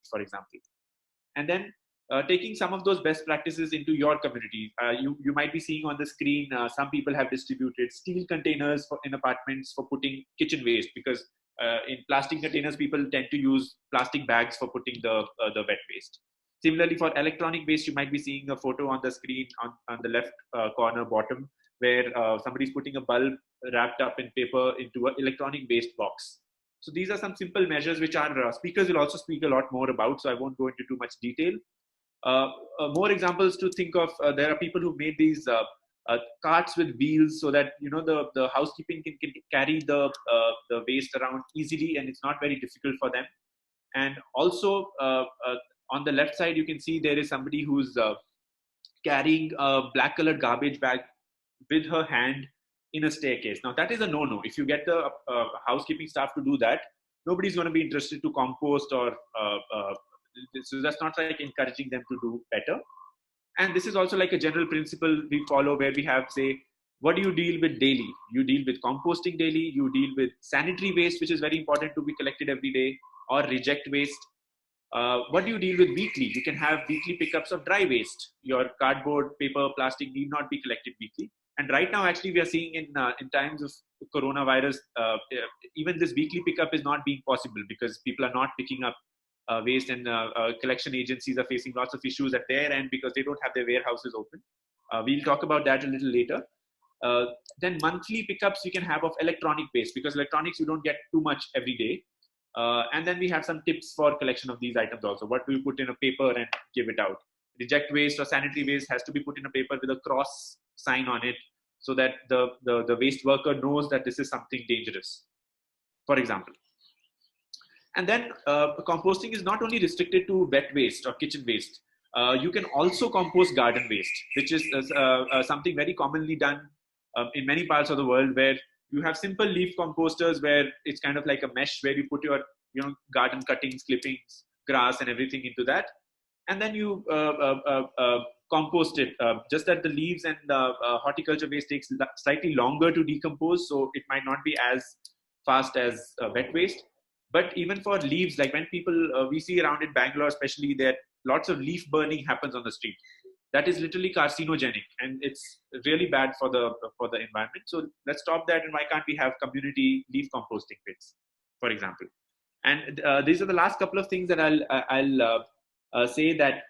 for example. And then taking some of those best practices into your community. You might be seeing on the screen, some people have distributed steel containers in apartments for putting kitchen waste, because in plastic containers, people tend to use plastic bags for putting the wet waste. Similarly, for electronic waste, you might be seeing a photo on the screen on the left corner bottom, where somebody's putting a bulb wrapped up in paper into an electronic waste box. So these are some simple measures which our speakers will also speak a lot more about, so I won't go into too much detail. More examples to think of, there are people who made these carts with wheels, so that the housekeeping can carry the waste around easily, and it's not very difficult for them. And also on the left side, you can see there is somebody who's carrying a black colored garbage bag with her hand in a staircase. Now that is a no-no. If you get the housekeeping staff to do that, nobody's going to be interested to compost, or so that's not like encouraging them to do better. And this is also like a general principle we follow, where we have, say, what do you deal with daily? You deal with composting daily, you deal with sanitary waste, which is very important to be collected every day, or reject waste. What do you deal with weekly? You can have weekly pickups of dry waste. Your cardboard, paper, plastic need not be collected weekly. And right now, actually, we are seeing in times of coronavirus, even this weekly pickup is not being possible, because people are not picking up waste, and collection agencies are facing lots of issues at their end because they don't have their warehouses open. We'll talk about that a little later. Then monthly pickups we can have of electronic waste, because electronics you don't get too much every day. And then we have some tips for collection of these items also. What do you put in a paper and give it out? Reject waste or sanitary waste has to be put in a paper with a cross sign on it, so that the waste worker knows that this is something dangerous, for example. And then composting is not only restricted to wet waste or kitchen waste. You can also compost garden waste, which is something very commonly done in many parts of the world, where you have simple leaf composters, where it's kind of like a mesh where you put your garden cuttings, clippings, grass, and everything into that, and then you compost it. Just that the leaves and the horticulture waste takes slightly longer to decompose, so it might not be as fast as wet waste. But even for leaves, like when people we see around in Bangalore especially, there lots of leaf burning happens on the street. That is literally carcinogenic, and it's really bad for the environment. So let's stop that. And why can't we have community leaf composting pits, for example? And these are the last couple of things that I'll say, that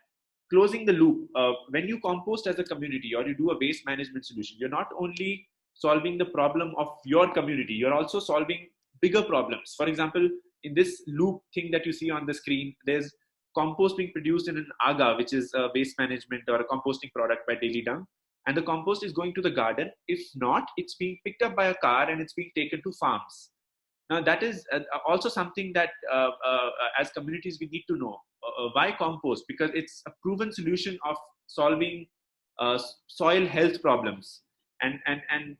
closing the loop. When you compost as a community, or you do a waste management solution, you're not only solving the problem of your community, you're also solving bigger problems. For example, in this loop thing that you see on the screen, there's compost being produced in an AGA, which is a waste management or a composting product by Daily Dung. And the compost is going to the garden. If not, it's being picked up by a car and it's being taken to farms. Now, that is also something that as communities we need to know. Why compost? Because it's a proven solution of solving soil health problems. And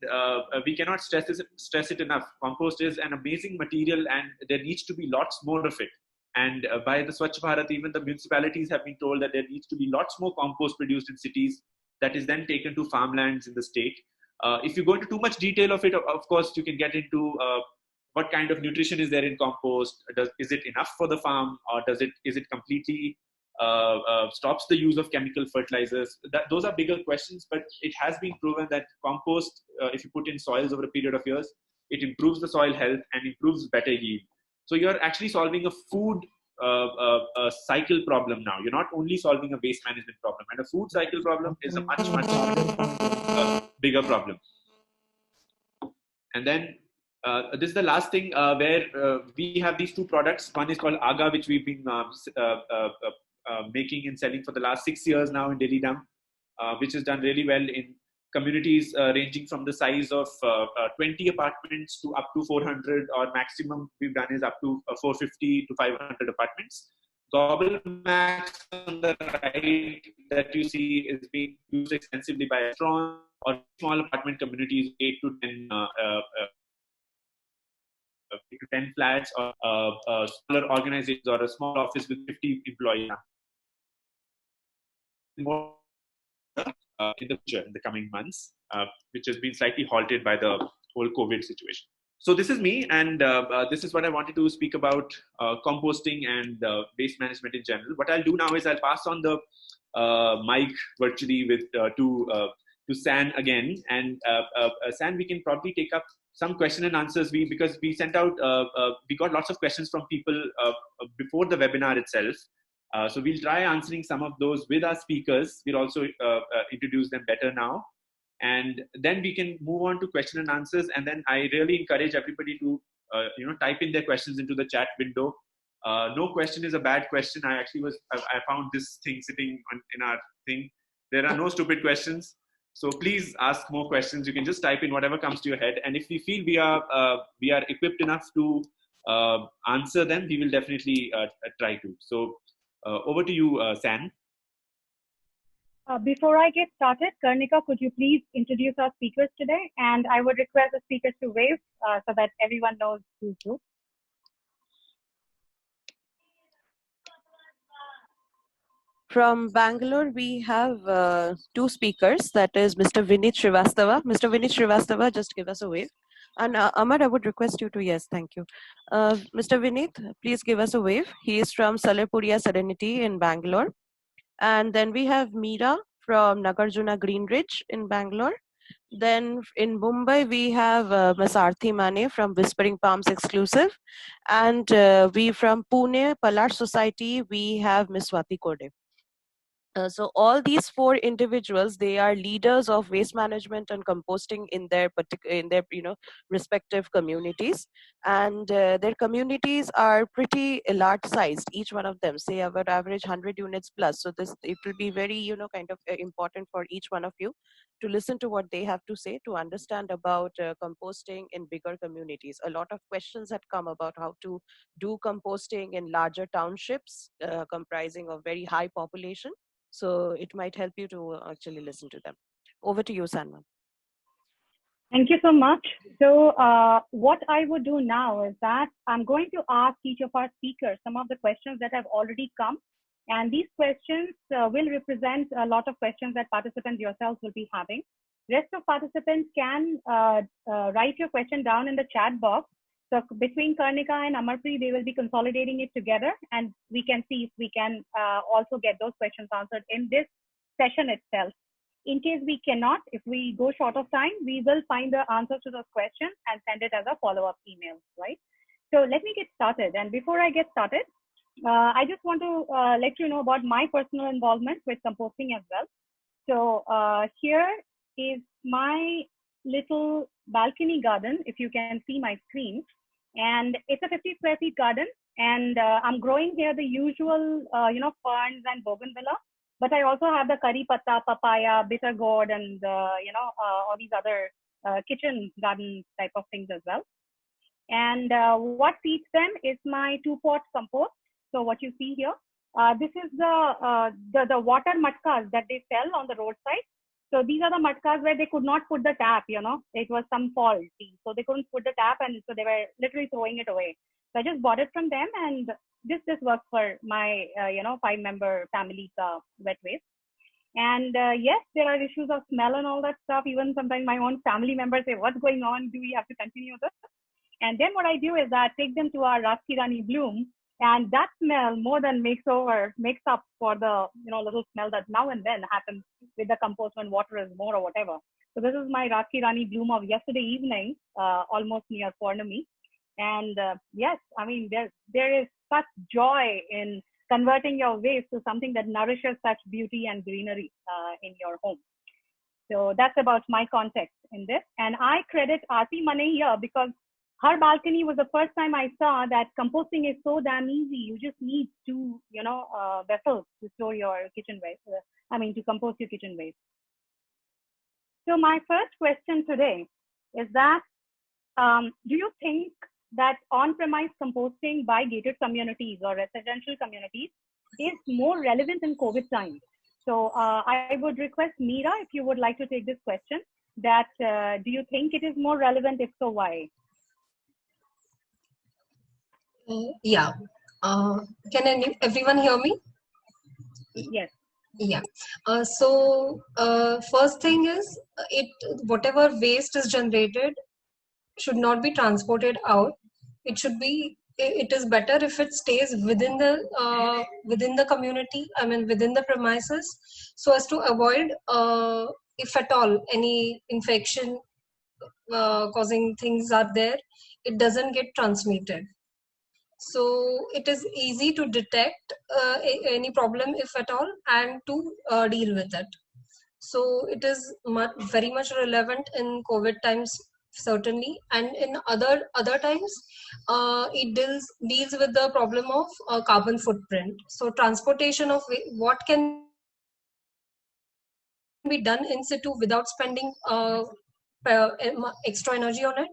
we cannot stress it enough. Compost is an amazing material, and there needs to be lots more of it. And by the Swachh Bharat, even the municipalities have been told that there needs to be lots more compost produced in cities, that is then taken to farmlands in the state. If you go into too much detail of it, of course, you can get into what kind of nutrition is there in compost. Is it enough for the farm, or is it completely stops the use of chemical fertilizers? Those are bigger questions, but it has been proven that compost, if you put in soils over a period of years, it improves the soil health and improves better yield. So you're actually solving a food cycle problem now. You're not only solving a waste management problem, and a food cycle problem is a much bigger problem. And then this is the last thing, where we have these two products. One is called AGA, which we've been making and selling for the last 6 years now in Delhi Dung, which has done really well in communities ranging from the size of 20 apartments to up to 400, or maximum we've done is up to 450 to 500 apartments. Gobble Max on the right that you see is being used extensively by restaurants or small apartment communities, 8 to 10 flats, or smaller organizations, or a small office with 50 employees. More in the future, in the coming months, which has been slightly halted by the whole COVID situation. So this is me, and this is what I wanted to speak about, composting and waste management in general. What I'll do now is I'll pass on the mic virtually to San again, and San, we can probably take up some question and answers. Because we sent out, we got lots of questions from people before the webinar itself. So we'll try answering some of those with our speakers. We'll also introduce them better now. And then we can move on to question and answers. And then I really encourage everybody to type in their questions into the chat window. No question is a bad question. I found this thing sitting in our thing. There are no stupid questions. So please ask more questions. You can just type in whatever comes to your head. And if we feel we are equipped enough to answer them, we will definitely try to. So over to you, San. Before I get started, Karnika, could you please introduce our speakers today? And I would request the speakers to wave so that everyone knows who's who. From Bangalore, we have two speakers, that is Mr. Vinit Srivastava. Mr. Vinit Srivastava, just give us a wave. And Amar, I would request you to, yes, thank you. Mr. Vinit, please give us a wave. He is from Salarpuria Serenity in Bangalore. And then we have Meera from Nagarjuna Greenridge in Bangalore. Then in Mumbai, we have Ms. Arthi Mane from Whispering Palms Exclusive. And we from Pune, Palar Society, we have Ms. Swati Kode. So all these four individuals, they are leaders of waste management and composting in their respective communities, and their communities are pretty large sized. Each one of them, say, our average 100 units plus. So it will be very important for each one of you to listen to what they have to say, to understand about composting in bigger communities. A lot of questions had come about how to do composting in larger townships comprising of very high population. So it might help you to actually listen to them. Over to you, Sanman. Thank you so much. So what I would do now is that I'm going to ask each of our speakers some of the questions that have already come. And these questions will represent a lot of questions that participants yourselves will be having. Rest of participants can write your question down in the chat box. So between Karnika and Amarpreet, they will be consolidating it together, and we can see if we can also get those questions answered in this session itself. In case we cannot, if we go short of time, we will find the answers to those questions and send it as a follow-up email, right? So let me get started. And before I get started, I just want to let you know about my personal involvement with composting as well. So here is my little balcony garden, if you can see my screen. And it's a 50 square feet garden, and I'm growing here the usual, ferns and bougainvillea. But I also have the curry patta, papaya, bitter gourd, and all these other kitchen garden type of things as well. And what feeds them is my 2-pot compost. So what you see here, this is the water matkas that they sell on the roadside. So these are the matkas where they could not put the tap, it was some faulty. So they couldn't put the tap, and so they were literally throwing it away. So I just bought it from them, and this works for my, 5-member family's wet waste. And yes, there are issues of smell and all that stuff. Even sometimes my own family members say, what's going on? Do we have to continue this? And then what I do is that I take them to our Ras Ki Rani bloom, and that smell more than makes up for the little smell that now and then happens with the compost when water is more or whatever. So this is my Ras Ki Rani bloom of yesterday evening, almost near Purnami. And yes, I mean there is such joy in converting your waste to something that nourishes such beauty and greenery in your home. So that's about my context in this. And I credit Arthi Mane here because her balcony was the first time I saw that composting is so damn easy. You just need 2, vessels to store your kitchen waste. To compost your kitchen waste. So my first question today is that, do you think that on-premise composting by gated communities or residential communities is more relevant in COVID times? So I would request Meera, if you would like to take this question, that do you think it is more relevant? If so, why? Yeah. Can everyone hear me? Yes. Yeah. So first thing is, whatever waste is generated, should not be transported out. It is better if it stays within the community, I mean within the premises, so as to avoid, if at all any infection causing things are there, it doesn't get transmitted. So it is easy to detect any problem, if at all, and to deal with it. So it is very much relevant in COVID times, certainly, and in other times, it deals with the problem of carbon footprint. So transportation of what can be done in situ without spending extra energy on it.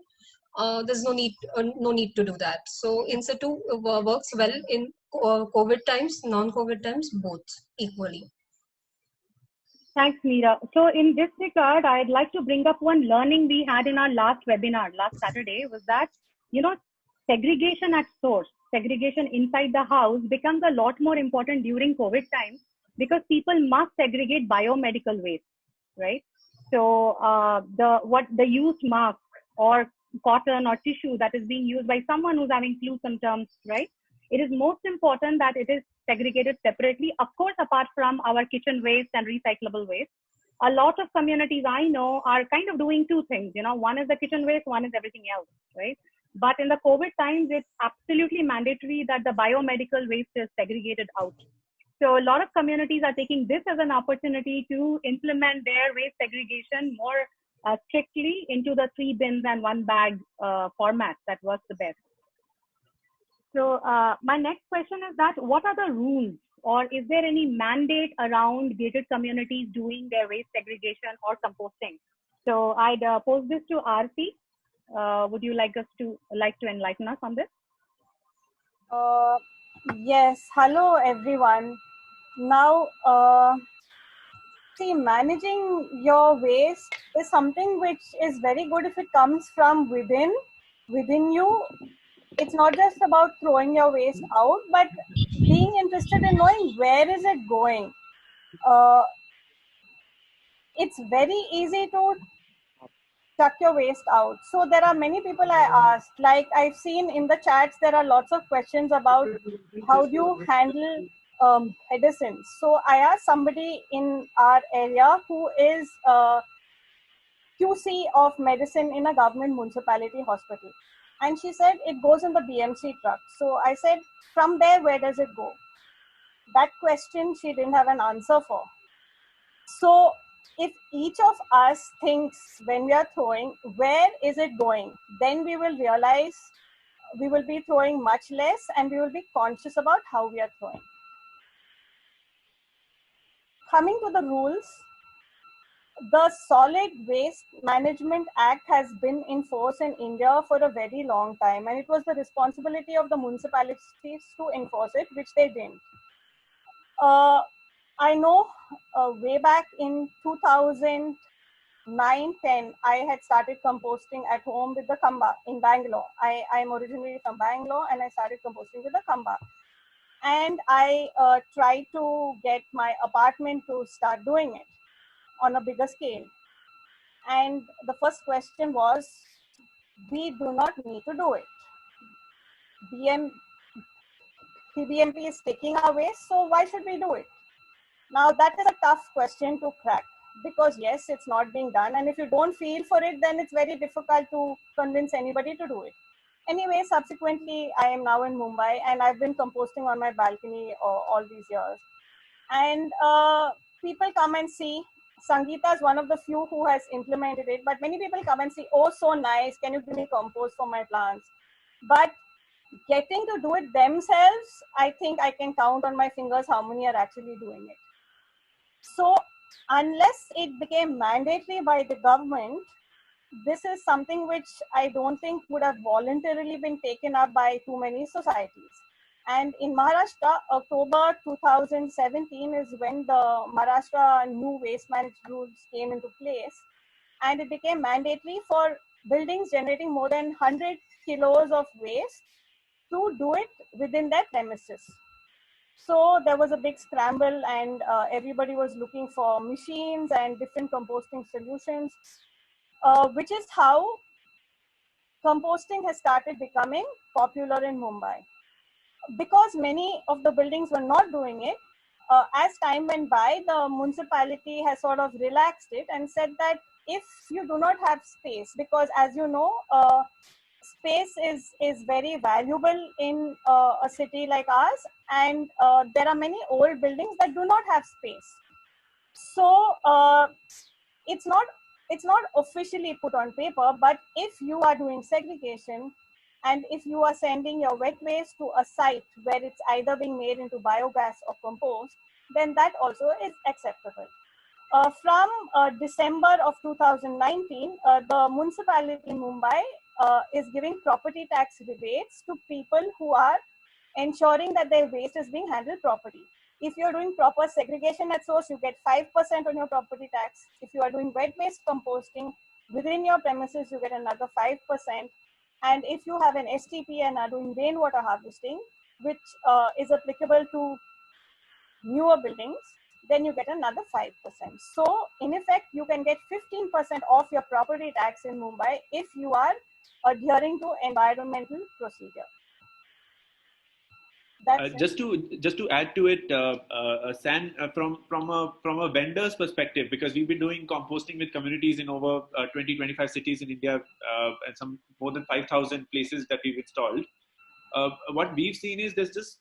There's no need to do that. So in situ works well in COVID times, non-COVID times, both equally. Thanks, Meera. So in this regard, I'd like to bring up one learning we had in our last webinar last Saturday, was that, segregation at source, segregation inside the house becomes a lot more important during COVID times because people must segregate biomedical waste, right? So the used mask or cotton or tissue that is being used by someone who's having flu symptoms, right? It is most important that it is segregated separately, of course, apart from our kitchen waste and recyclable waste. A lot of communities I know are kind of doing two things. One is the kitchen waste, one is everything else, right? But in the COVID times, it's absolutely mandatory that the biomedical waste is segregated out. So a lot of communities are taking this as an opportunity to implement their waste segregation more strictly into the 3 bins and 1 bag format that works the best. So my next question is that what are the rules, or is there any mandate around gated communities doing their waste segregation or composting? So I'd pose this to Aarti. Would you like to enlighten us on this? Yes. Hello, everyone. Now, see, managing your waste is something which is very good if it comes from within you. It's not just about throwing your waste out, but being interested in knowing where is it going. It's very easy to chuck your waste out. So there are many people I asked, like I've seen in the chats, there are lots of questions about how do you handle medicines. So I asked somebody in our area who is QC of medicine in a government municipality hospital. And she said it goes in the BMC truck. So I said, from there, where does it go? That question she didn't have an answer for. So if each of us thinks when we are throwing, where is it going? Then we will realize we will be throwing much less and we will be conscious about how we are throwing. Coming to the rules, the Solid Waste Management Act has been in force in India for a very long time, and it was the responsibility of the municipalities to enforce it, which they didn't. I know way back in 2009-10, I had started composting at home with the Kamba in Bangalore. I am originally from Bangalore, and I started composting with the Kamba. And I tried to get my apartment to start doing it on a bigger scale. And the first question was, we do not need to do it. PBMP is taking our waste, so why should we do it? Now that is a tough question to crack, because yes, it's not being done. And if you don't feel for it, then it's very difficult to convince anybody to do it. Anyway, subsequently, I am now in Mumbai and I've been composting on my balcony all these years. And people come and see. Sangeeta is one of the few who has implemented it, but many people come and see, oh, so nice, can you give me compost for my plants? But getting to do it themselves, I think I can count on my fingers how many are actually doing it. So unless it became mandatory by the government, this is something which I don't think would have voluntarily been taken up by too many societies. And in Maharashtra, October 2017 is when the Maharashtra new waste management rules came into place. And it became mandatory for buildings generating more than 100 kilos of waste to do it within their premises. So there was a big scramble and everybody was looking for machines and different composting solutions, which is how composting has started becoming popular in Mumbai. Because many of the buildings were not doing it, as time went by, the municipality has sort of relaxed it and said that if you do not have space, because as you know, space is very valuable in a city like ours, and there are many old buildings that do not have space. So it's not officially put on paper, but if you are doing segregation and if you are sending your wet waste to a site where it's either being made into biogas or compost, then that also is acceptable. From December of 2019, the municipality in Mumbai is giving property tax rebates to people who are ensuring that their waste is being handled properly. If you're doing proper segregation at source, you get 5% on your property tax. If you are doing wet waste composting within your premises, you get another 5%. And if you have an STP and are doing rainwater harvesting, which is applicable to newer buildings, then you get another 5%. So in effect, you can get 15% off your property tax in Mumbai if you are adhering to environmental procedure. Just to add to it, San, from a vendor's perspective, because we've been doing composting with communities in over 20-25 cities in India, and some more than 5,000 places that we've installed. What we've seen is there's just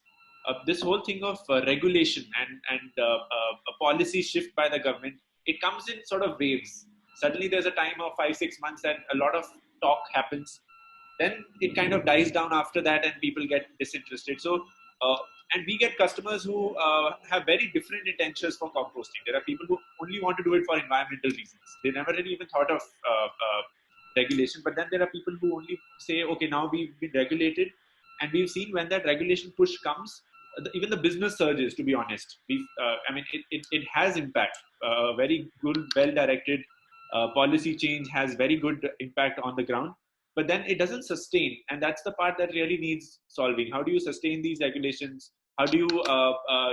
this whole thing of regulation and a policy shift by the government. It comes in sort of waves. Suddenly there's a time of 5-6 months and a lot of talk happens. Then it kind of dies down after that and people get disinterested. So, and we get customers who have very different intentions for composting. There are people who only want to do it for environmental reasons. They never really even thought of regulation. But then there are people who only say, okay, now we've been regulated. And we've seen when that regulation push comes, even the business surges, to be honest. It has impact. Very good, well-directed policy change has very good impact on the ground. But then it doesn't sustain, and that's the part that really needs solving. How do you sustain these regulations? How do you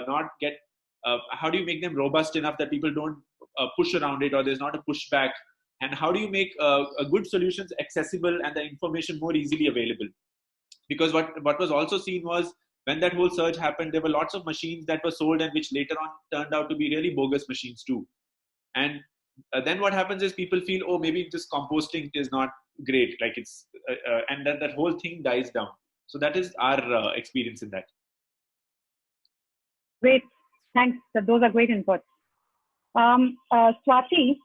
not get? How do you make them robust enough that people don't push around it, or there's not a pushback? And how do you make good solutions accessible and the information more easily available? Because what was also seen was when that whole surge happened, there were lots of machines that were sold and which later on turned out to be really bogus machines too. And then what happens is people feel, oh, maybe this composting is not great, like it's and then that whole thing dies down. So that is our experience in that. Great, thanks. Those are great inputs. Swati,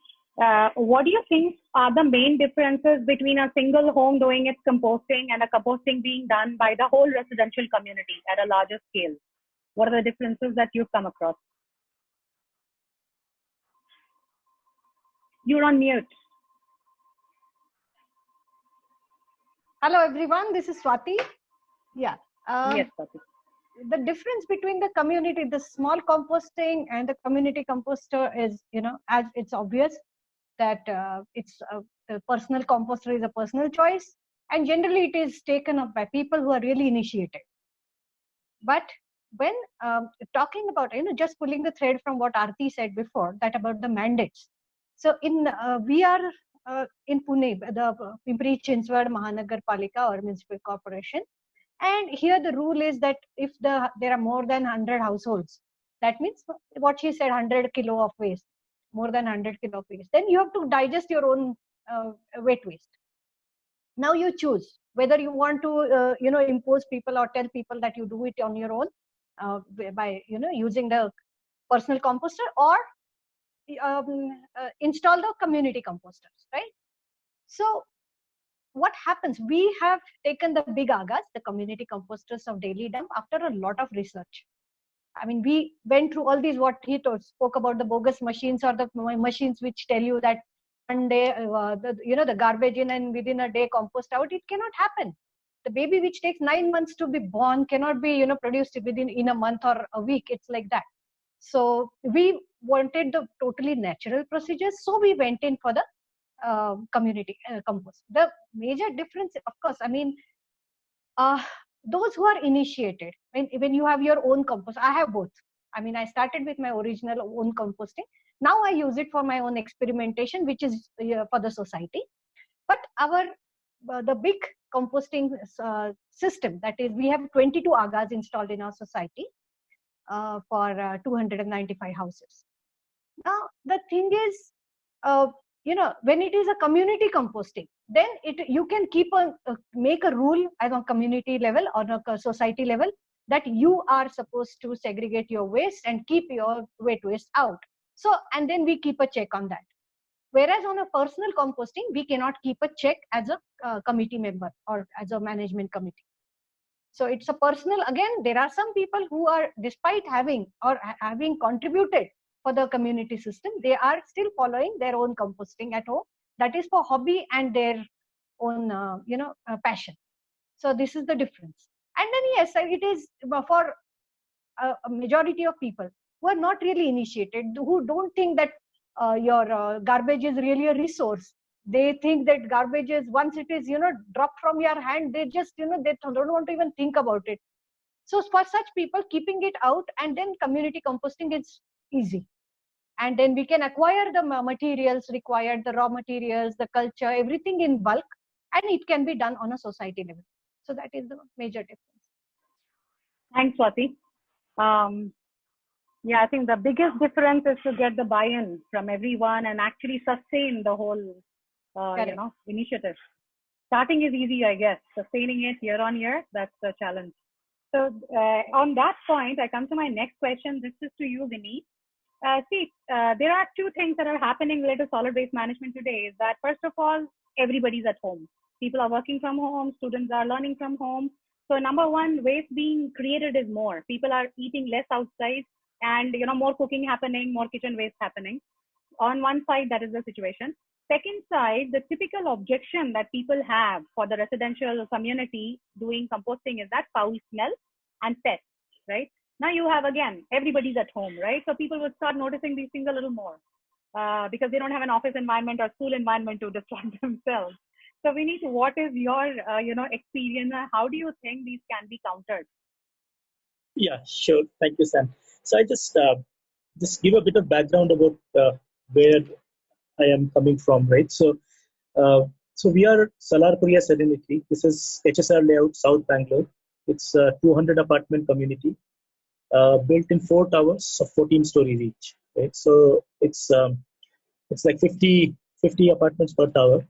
what do you think are the main differences between a single home doing its composting and a composting being done by the whole residential community at a larger scale? What are the differences that you've come across? You're on mute. Hello, everyone. This is Swati. Yeah. Yes, Swati. The difference between the community, the small composting and the community composter is, as it's obvious that it's the personal composter is a personal choice, and generally it is taken up by people who are really initiated. But when talking about, just pulling the thread from what Aarti said before, that about the mandates. So we are in Pune, the Pimpri-Chinchwad Mahanagar Palika or Municipal Corporation. And here the rule is that if there are more than 100 households, that means what she said, 100 kilo of waste, more than 100 kilo of waste, then you have to digest your own wet waste. Now you choose whether you want to, impose people or tell people that you do it on your own by, using the personal composter, or install the community composters, right? So what happens, we have taken the big agas, the community composters of Daily Dump, after a lot of research. I mean, we went through all these, what he spoke about, the bogus machines or the machines which tell you that one day, the garbage in and within a day compost out. It cannot happen. The baby which takes 9 months to be born cannot be, produced in a month or a week. It's like that. So we wanted the totally natural procedures. So we went in for the community compost. The major difference, of course, I mean, those who are initiated, when you have your own compost, I have both. I mean, I started with my original own composting. Now I use it for my own experimentation, which is for the society. But our the big composting system. That is, we have 22 agas installed in our society for 295 houses. Now, the thing is, when it is a community composting, then you can make a rule as a community level or a society level that you are supposed to segregate your waste and keep your wet waste out. So, and then we keep a check on that. Whereas on a personal composting, we cannot keep a check as a committee member or as a management committee. So it's a personal, again, there are some people who are, despite having contributed for the community system, they are still following their own composting at home. That is for hobby and their own, passion. So this is the difference. And then yes, it is for a majority of people who are not really initiated, who don't think that your garbage is really a resource. They think that garbage is, once it is, dropped from your hand, they just, they don't want to even think about it. So for such people, keeping it out and then community composting is easy. And then we can acquire the materials required, the raw materials, the culture, everything in bulk, and it can be done on a society level. So that is the major difference. Thanks, Swati. Yeah, I think the biggest difference is to get the buy-in from everyone and actually sustain the whole, initiative. Starting is easy, I guess. Sustaining it year on year, that's the challenge. So on that point, I come to my next question. This is to you, Vinny. There are two things that are happening related to solid waste management today. Is that first of all, everybody's at home. People are working from home. Students are learning from home. So number one, waste being created is more. People are eating less outside, and more cooking happening, more kitchen waste happening. On one side, that is the situation. Second side, the typical objection that people have for the residential community doing composting is that foul smell and pests, right? Now you have, again, everybody's at home, right? So people would start noticing these things a little more because they don't have an office environment or school environment to distract themselves. So Vinny, what is your, experience? How do you think these can be countered? Yeah, sure. Thank you, Sam. So I just give a bit of background about where I am coming from, right? So we are Salarpuria Serenity. This is HSR layout, South Bangalore. It's a 200 apartment community built in 4 towers of 14 stories each, right? So it's like 50 apartments per tower,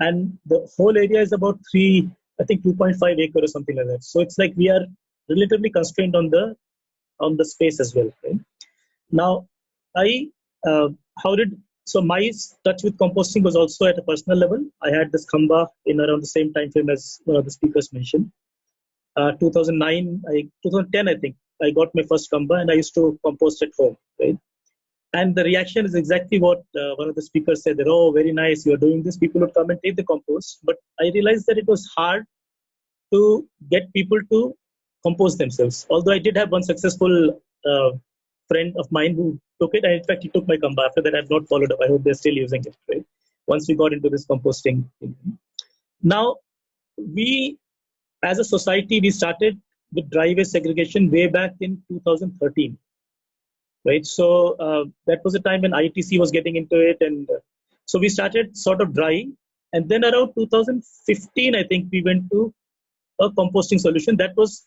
and the whole area is about 2.5 acres or something like that. So it's like we are relatively constrained on the space as well, right? Now, so my touch with composting was also at a personal level. I had this khamba in around the same time frame as one of the speakers mentioned. 2010, I think, I got my first khamba and I used to compost at home, right? And the reaction is exactly what one of the speakers said, that, oh, very nice, you're doing this. People would come and take the compost. But I realized that it was hard to get people to compost themselves. Although I did have one successful friend of mine who took it, and in fact he took my khamba. After that, I've not followed up. I hope they're still using it, right? Once we got into this composting thing. Now, we as a society, we started with dry waste segregation way back in 2013, right? So that was a time when ITC was getting into it, and so we started sort of dry, and then around 2015, I think we went to a composting solution that was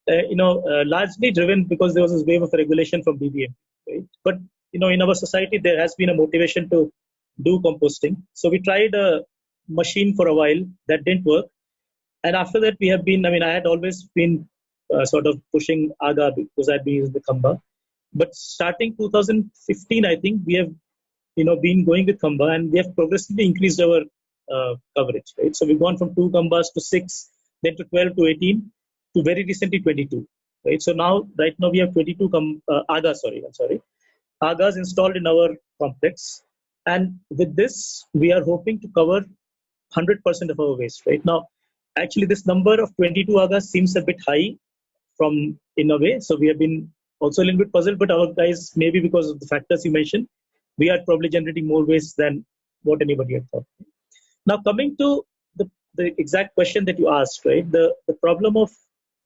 largely driven because there was this wave of regulation from BBMP, right? But in our society, there has been a motivation to do composting. So we tried a machine for a while that didn't work, and after that we have been. I had always been sort of pushing Aga because I'd been using the khamba. But starting 2015, I think we have been going with khamba, and we have progressively increased our coverage, right? So we've gone from 2 khambas to 6, then to 12 to 18. To very recently 22, right? So right now we have 22 Agas installed in our complex, and with this we are hoping to cover 100% of our waste. Right now, actually, this number of 22 Agas seems a bit high, in a way. So we have been also a little bit puzzled, but our guys, maybe because of the factors you mentioned, we are probably generating more waste than what anybody had thought. Now, coming to the exact question that you asked, right? The problem of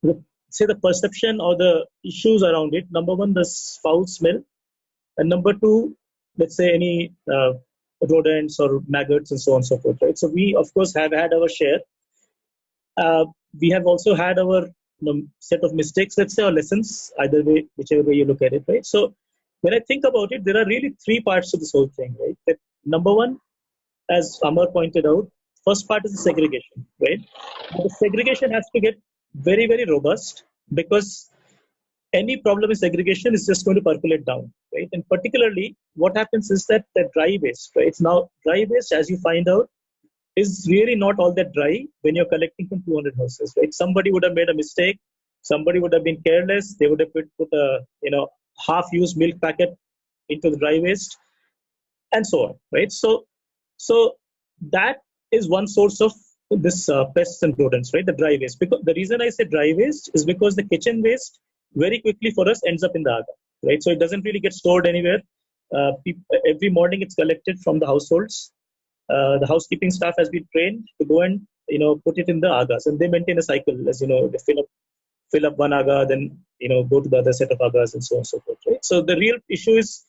the perception or the issues around it. Number one, the foul smell, and number two, let's say any rodents or maggots and so on and so forth, right? So we, of course, have had our share. We have also had our set of mistakes, let's say, or lessons, either way, whichever way you look at it, right? So when I think about it, there are really three parts to this whole thing, right? That number one, as Amar pointed out, first part is the segregation, right? But the segregation has to get very, very robust, because any problem in segregation is just going to percolate down, right? And particularly, what happens is that the dry waste, right? Now, dry waste, as you find out, is really not all that dry when you're collecting from 200 houses, right? Somebody would have made a mistake. Somebody would have been careless. They would have put a half-used milk packet into the dry waste, and so on, right? So that is one source of this pests and rodents, right? The dry waste. Because the reason I say dry waste is because the kitchen waste very quickly for us ends up in the aga, right? So it doesn't really get stored anywhere. Every morning it's collected from the households. The housekeeping staff has been trained to go and put it in the agas, and they maintain a cycle, as you know, they fill up one aga, then go to the other set of agas, and so on and so forth, right? So the real issue is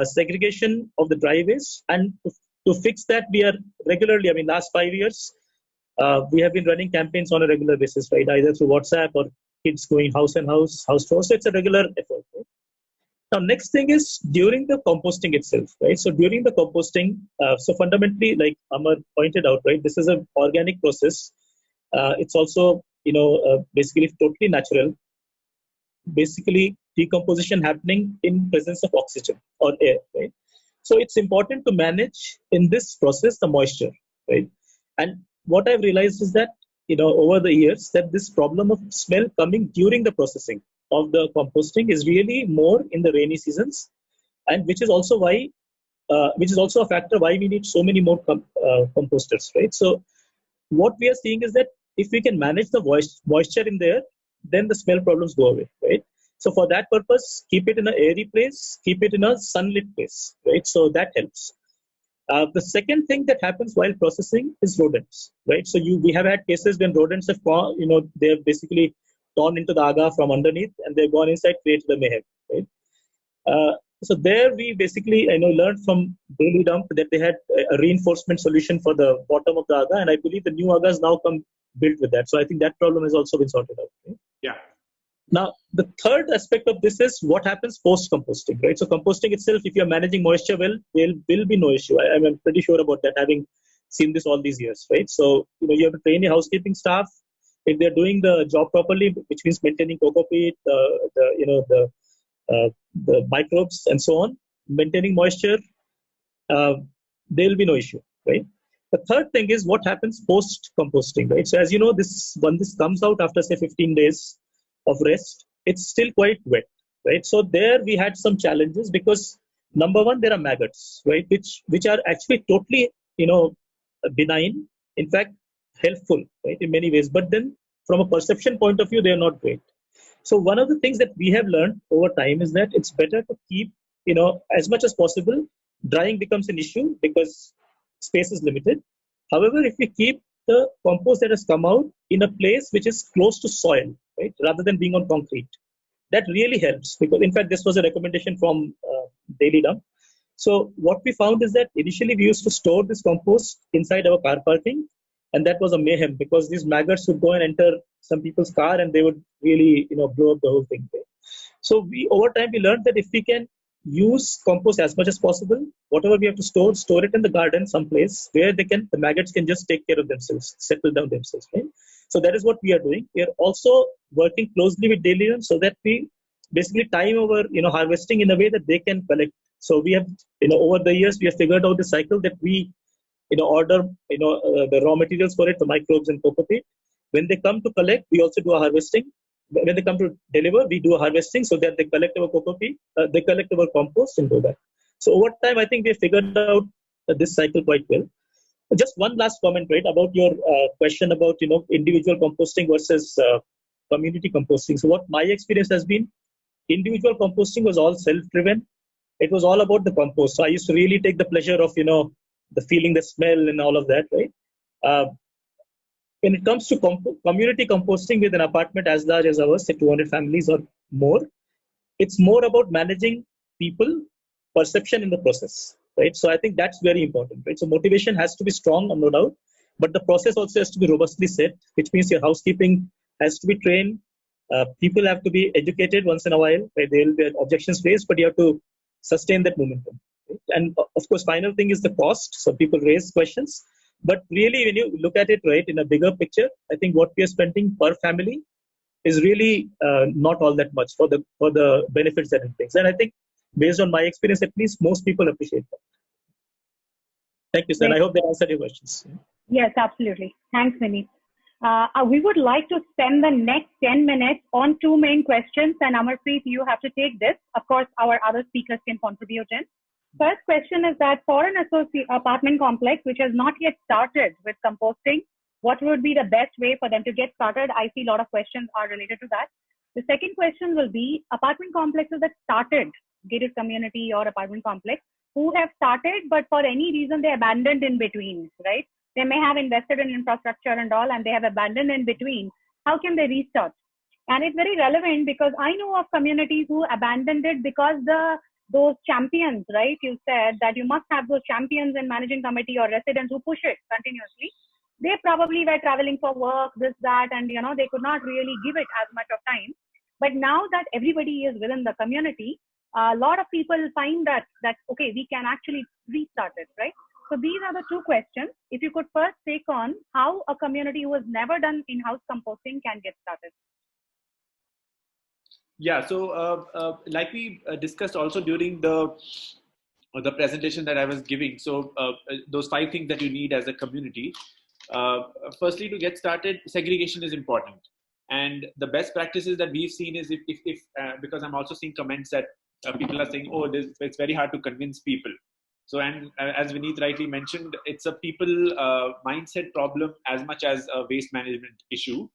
segregation of the dry waste, and to fix that, we are regularly, I mean, last 5 years, we have been running campaigns on a regular basis, right? Either through WhatsApp or kids going house and house to house. So it's a regular effort, right? Now, next thing is during the composting itself, right? So during the composting, so fundamentally, like Amar pointed out, right, this is an organic process. It's also, basically totally natural. Basically, decomposition happening in presence of oxygen or air, right? So it's important to manage in this process the moisture, right? And what I've realized is that, over the years, that this problem of smell coming during the processing of the composting is really more in the rainy seasons, and which is also why, which is also a factor why we need so many more composters, right? So what we are seeing is that if we can manage the moisture in there, then the smell problems go away, right? So for that purpose, keep it in an airy place, keep it in a sunlit place, right? So that helps. The second thing that happens while processing is rodents, right? So we have had cases when rodents have gone, they have basically torn into the aga from underneath, and they've gone inside, created a mayhem, right? So there we basically, learned from Daily Dump that they had a reinforcement solution for the bottom of the aga, and I believe the new agas now come built with that. So I think that problem has also been sorted out, right? Yeah. Now, the third aspect of this is what happens post-composting, right? So composting itself, if you're managing moisture well, there will be no issue. I'm pretty sure about that, having seen this all these years, right? So, you have to train your housekeeping staff. If they're doing the job properly, which means maintaining coco peat, the microbes and so on, maintaining moisture, there will be no issue, right? The third thing is what happens post-composting, right? So as you know, when this comes out after, say, 15 days of rest, it's still quite wet, right? So there we had some challenges because, number one, there are maggots, right? Which are actually totally, benign, in fact, helpful, right, in many ways. But then from a perception point of view, they are not great. So one of the things that we have learned over time is that it's better to keep, as much as possible, drying becomes an issue because space is limited. However, if we keep the compost that has come out in a place which is close to soil, right, rather than being on concrete, that really helps. Because in fact, this was a recommendation from Daily Dump. So what we found is that initially we used to store this compost inside our car parking, and that was a mayhem because these maggots would go and enter some people's car and they would really, blow up the whole thing. So over time we learned that if we can use compost as much as possible, whatever we have to store it in the garden someplace where the maggots can just take care of themselves, settle down themselves, right? So that is what we are doing. We are also working closely with Daily Dump so that we basically time our, harvesting in a way that they can collect. So we have, over the years, we have figured out the cycle that we, order, the raw materials for it, the microbes and coco peat. When they come to collect, we also do a harvesting. When they come to deliver, we do a harvesting so that they collect our coco peat, they collect our compost and do that. So over time, I think we have figured out this cycle quite well. Just one last comment, right, about your question about, individual composting versus community composting. So what my experience has been, individual composting was all self-driven. It was all about the compost. So I used to really take the pleasure of, the feeling, the smell and all of that, right? When it comes to community composting with an apartment as large as ours, say 200 families or more, it's more about managing people, perception in the process, right? So I think that's very important, right? So motivation has to be strong, no doubt, but the process also has to be robustly set, which means your housekeeping has to be trained. People have to be educated once in a while, right? There will be objections raised, but you have to sustain that momentum. Right? And of course, final thing is the cost. So people raise questions, but really, when you look at it, right, in a bigger picture, I think what we are spending per family is really not all that much for the benefits that it brings. And I think, based on my experience, at least most people appreciate that. Thank you, sir. Great. I hope that answered your questions. Yes, absolutely. Thanks, Vineet. We would like to spend the next 10 minutes on two main questions, and Amarpreet, you have to take this. Of course, our other speakers can contribute in. First question is that for an apartment complex which has not yet started with composting, what would be the best way for them to get started? I see a lot of questions are related to that. The second question will be apartment complexes that started, gated community or apartment complex, who have started, but for any reason they abandoned in between, right? They may have invested in infrastructure and all, and they have abandoned in between. How can they restart? And it's very relevant because I know of communities who abandoned it because those champions, right? You said that you must have those champions in managing committee or residents who push it continuously. They probably were traveling for work, this, that, and they could not really give it as much of time. But now that everybody is within the community, a lot of people find that okay, we can actually restart it, right? So these are the two questions. If you could first take on how a community who has never done in-house composting can get started. Yeah, so like we discussed also during the presentation that I was giving, so those 5 things that you need as a community. Firstly, to get started, segregation is important. And the best practices that we've seen is if because I'm also seeing comments that people are saying, oh, it's very hard to convince people. So, and as Vineet rightly mentioned, it's a people mindset problem as much as a waste management issue.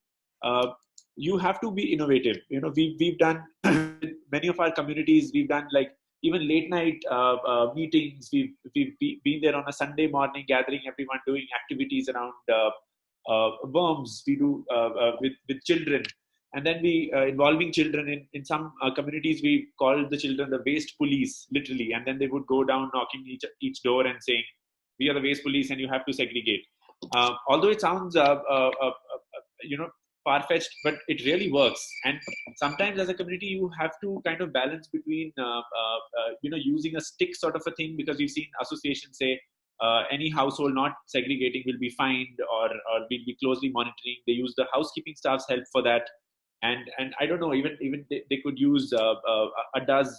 You have to be innovative. We've done many of our communities. We've done like even late night meetings. We've been there on a Sunday morning, gathering everyone, doing activities around worms. We do with children. And then we involving children in some communities, we called the children the waste police, literally. And then they would go down knocking each door and saying, we are the waste police and you have to segregate. Although it sounds, far-fetched, but it really works. And sometimes as a community, you have to kind of balance between, using a stick sort of a thing, because we've seen associations say, any household not segregating will be fined or will be closely monitoring. They use the housekeeping staff's help for that. And I don't know, even they could use Addas.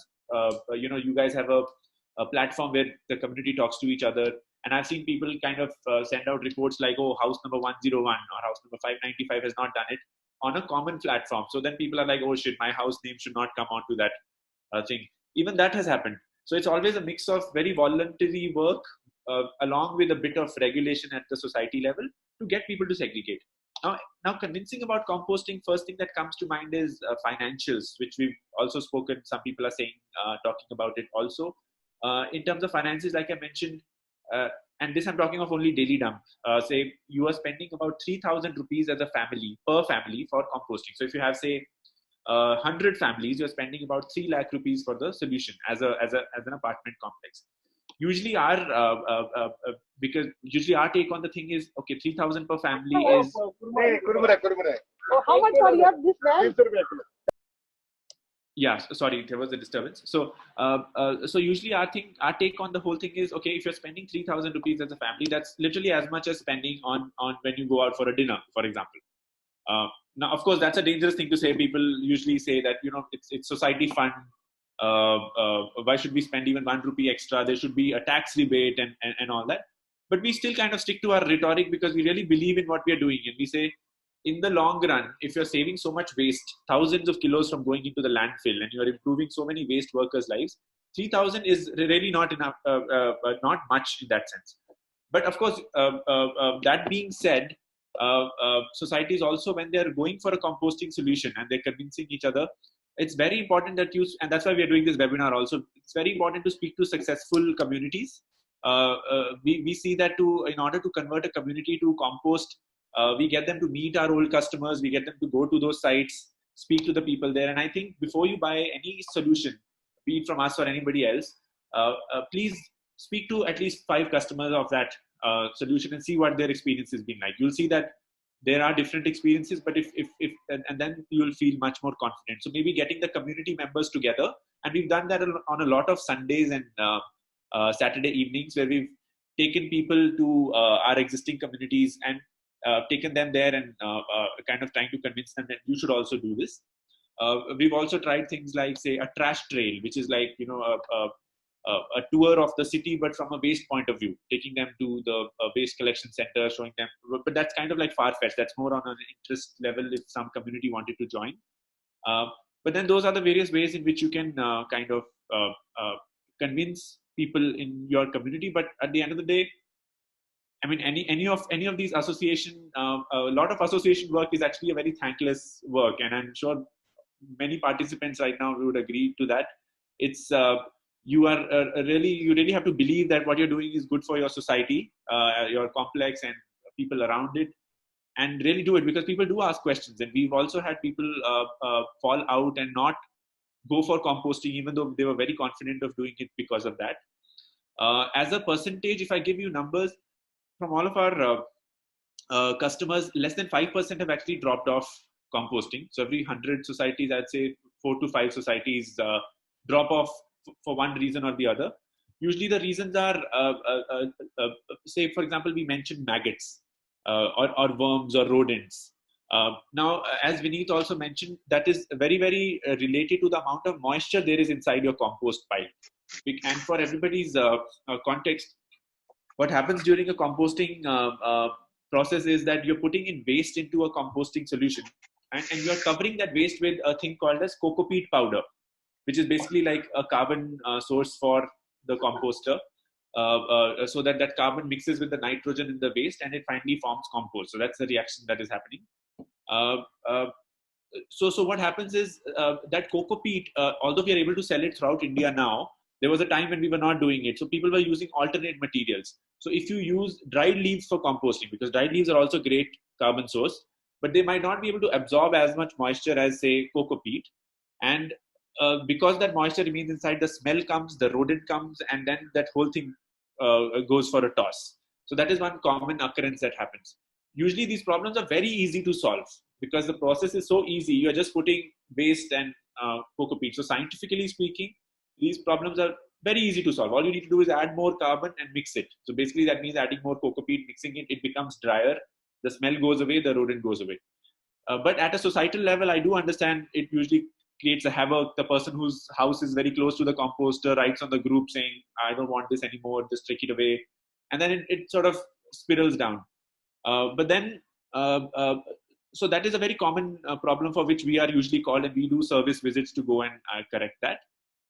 You guys have a platform where the community talks to each other. And I've seen people kind of send out reports like, oh, house number 101 or house number 595 has not done it on a common platform. So then people are like, oh shit, my house name should not come onto that thing. Even that has happened. So it's always a mix of very voluntary work along with a bit of regulation at the society level to get people to segregate. Now, convincing about composting, first thing that comes to mind is financials, which we've also spoken. Some people are saying, talking about it also. In terms of finances, like I mentioned, and this I'm talking of only daily dump. Say you are spending about 3,000 rupees as a family, per family for composting. So if you have, say, 100 families, you're spending about 3 lakh rupees for the solution as an apartment complex. Usually because usually our take on the thing is, okay, 3,000 per family is. How much for your this man? Yeah, sorry, there was a disturbance. So, so usually our take on the whole thing is, okay, if you're spending 3,000 rupees as a family, that's literally as much as spending on when you go out for a dinner, for example. Now, of course, that's a dangerous thing to say. People usually say that, it's society fund. Why should we spend even 1 rupee extra? There should be a tax rebate and all that. But we still kind of stick to our rhetoric because we really believe in what we are doing. And we say, in the long run, if you're saving so much waste, thousands of kilos from going into the landfill, and you're improving so many waste workers' lives, 3,000 is really not enough, not much in that sense. But of course, that being said, societies also, when they're going for a composting solution and they're convincing each other, it's very important that and that's why we are doing this webinar also. It's very important to speak to successful communities. We see that in order to convert a community to compost, we get them to meet our old customers. We get them to go to those sites, speak to the people there. And I think before you buy any solution, be it from us or anybody else, please speak to at least 5 customers of that solution and see what their experience has been like. You'll see that there are different experiences, but if and then you'll feel much more confident. So maybe getting the community members together, and we've done that on a lot of Sundays and Saturday evenings, where we've taken people to our existing communities and taken them there and kind of trying to convince them that you should also do this. We've also tried things like, say, a trash trail, which is like, a tour of the city, but from a waste point of view, taking them to the waste collection center, showing them. But that's kind of like far-fetched. That's more on an interest level if some community wanted to join. But then those are the various ways in which you can kind of convince people in your community. But at the end of the day, I mean, any of these association, a lot of association work is actually a very thankless work, and I'm sure many participants right now would agree to that. It's you really have to believe that what you're doing is good for your society, your complex, and people around it, and really do it, because people do ask questions. And we've also had people fall out and not go for composting, even though they were very confident of doing it because of that. As a percentage, if I give you numbers, from all of our customers, less than 5% have actually dropped off composting. So every 100 societies, I'd say 4 to 5 societies drop off for one reason or the other. Usually the reasons are, say, for example, we mentioned maggots or worms or rodents. Now, as Vineet also mentioned, that is very, very related to the amount of moisture there is inside your compost pile. And for everybody's context, what happens during a composting process is that you're putting in waste into a composting solution, and you're covering that waste with a thing called as coco peat powder, which is basically like a carbon source for the composter, so that carbon mixes with the nitrogen in the waste and it finally forms compost. So that's the reaction that is happening. So what happens is that coco peat, although we are able to sell it throughout India now, there was a time when we were not doing it. So people were using alternate materials. So if you use dried leaves for composting, because dried leaves are also great carbon source, but they might not be able to absorb as much moisture as, say, coco peat. And because that moisture remains inside, the smell comes, the rodent comes, and then that whole thing goes for a toss. So that is one common occurrence that happens. Usually these problems are very easy to solve because the process is so easy. You're just putting waste and coco peat. So scientifically speaking, these problems are very easy to solve. All you need to do is add more carbon and mix it. So basically that means adding more coco peat, mixing it, it becomes drier, the smell goes away, the rodent goes away. But at a societal level, I do understand it usually creates a havoc. The person whose house is very close to the composter writes on the group saying, I don't want this anymore, just take it away. And then it sort of spirals down. But then, so that is a very common problem for which we are usually called, and we do service visits to go and correct that.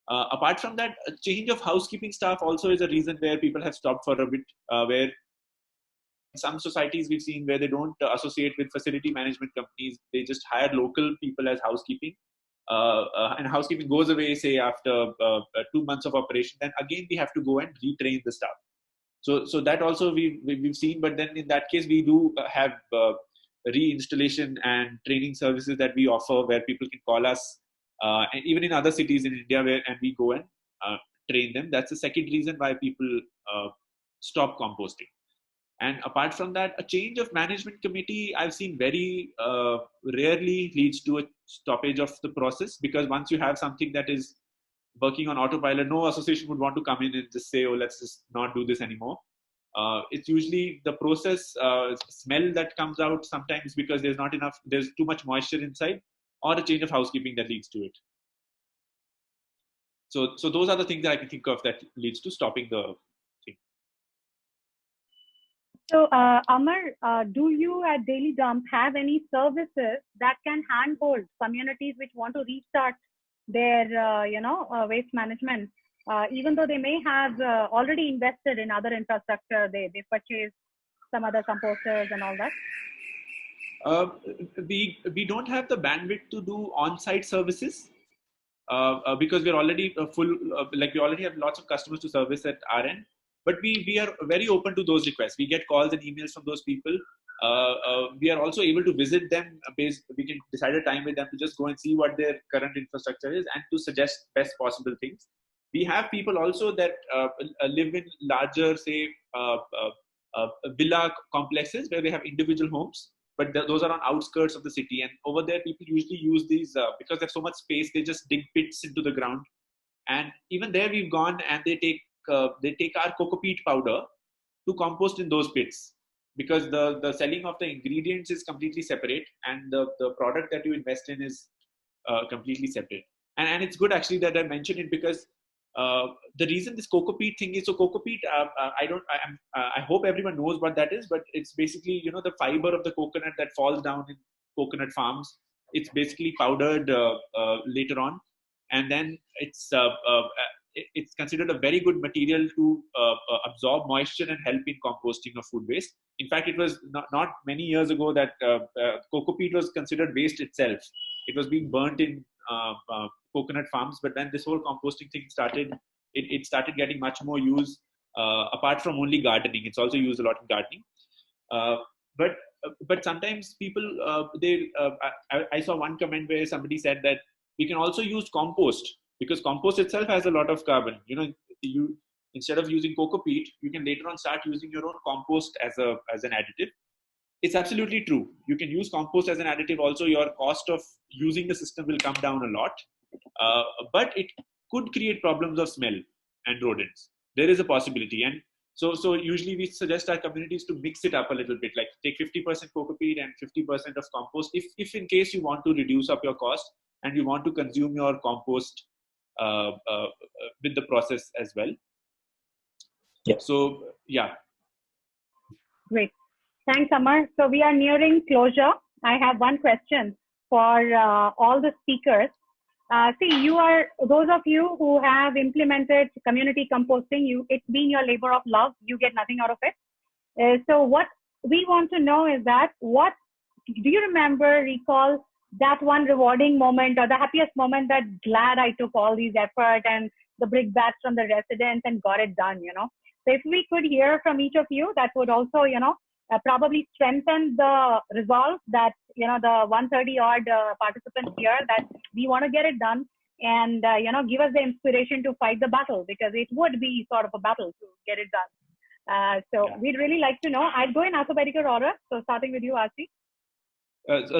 Apart from that, a change of housekeeping staff also is a reason where people have stopped for a bit, where in some societies we've seen where they don't associate with facility management companies, they just hire local people as housekeeping. And housekeeping goes away, say, after 2 months of operation, then again we have to go and retrain the staff. So that also we've seen, but then in that case we do have reinstallation and training services that we offer, where people can call us, and even in other cities in India, and we go and train them. That's the second reason why people stop composting. And apart from that, a change of management committee I've seen very rarely leads to a stoppage of the process, because once you have something that is working on autopilot, no association would want to come in and just say, oh, let's just not do this anymore. It's usually the process smell that comes out sometimes because there's too much moisture inside, or a change of housekeeping that leads to it. So those are the things that I can think of that leads to stopping the thing. So Amar, do you at Daily Dump have any services that can handhold communities which want to restart their waste management, even though they may have already invested in other infrastructure, they purchased some other composters and all that? We don't have the bandwidth to do on-site services because we're already full. We already have lots of customers to service at our end. But we are very open to those requests. We get calls and emails from those people. We are also able to visit them. We can decide a time with them to just go and see what their current infrastructure is and to suggest best possible things. We have people also that live in larger, say, villa complexes where they have individual homes, but those are on outskirts of the city. And over there, people usually use these because there's so much space. They just dig pits into the ground, and even there we've gone and they take our coco peat powder to compost in those pits, because the selling of the ingredients is completely separate and the product that you invest in is completely separate. And it's good actually that I mentioned it, because the reason this coco peat thing is, so coco peat, I hope everyone knows what that is, but it's basically, the fiber of the coconut that falls down in coconut farms. It's basically powdered later on, and then it's considered a very good material to absorb moisture and help in composting of food waste. In fact, it was not many years ago that coco peat was considered waste itself. It was being burnt in coconut farms, but when this whole composting thing started, it started getting much more use, apart from only gardening. It's also used a lot in gardening. But sometimes people, I saw one comment where somebody said that we can also use compost, because compost itself has a lot of carbon. You instead of using coco peat, you can later on start using your own compost as an additive. It's absolutely true. You can use compost as an additive. Also, your cost of using the system will come down a lot, but it could create problems of smell and rodents. There is a possibility, and so usually we suggest our communities to mix it up a little bit, like take 50% coco peat and 50% of compost, if in case you want to reduce up your cost and you want to consume your compost with the process as well. Yeah. So yeah. Great. Thanks, Amar. So we are nearing closure. I have one question for all the speakers. You are, those of you who have implemented community composting, it's been your labor of love. You get nothing out of it. So what we want to know is that, what do you recall that one rewarding moment or the happiest moment, that glad I took all these effort and the brickbats from the residents and got it done, So if we could hear from each of you, that would also, probably strengthen the resolve that, the 130 odd participants here, that we want to get it done, and, give us the inspiration to fight the battle, because it would be sort of a battle to get it done. We'd really like to know. I'll go in alphabetical order. So starting with you, Aarti.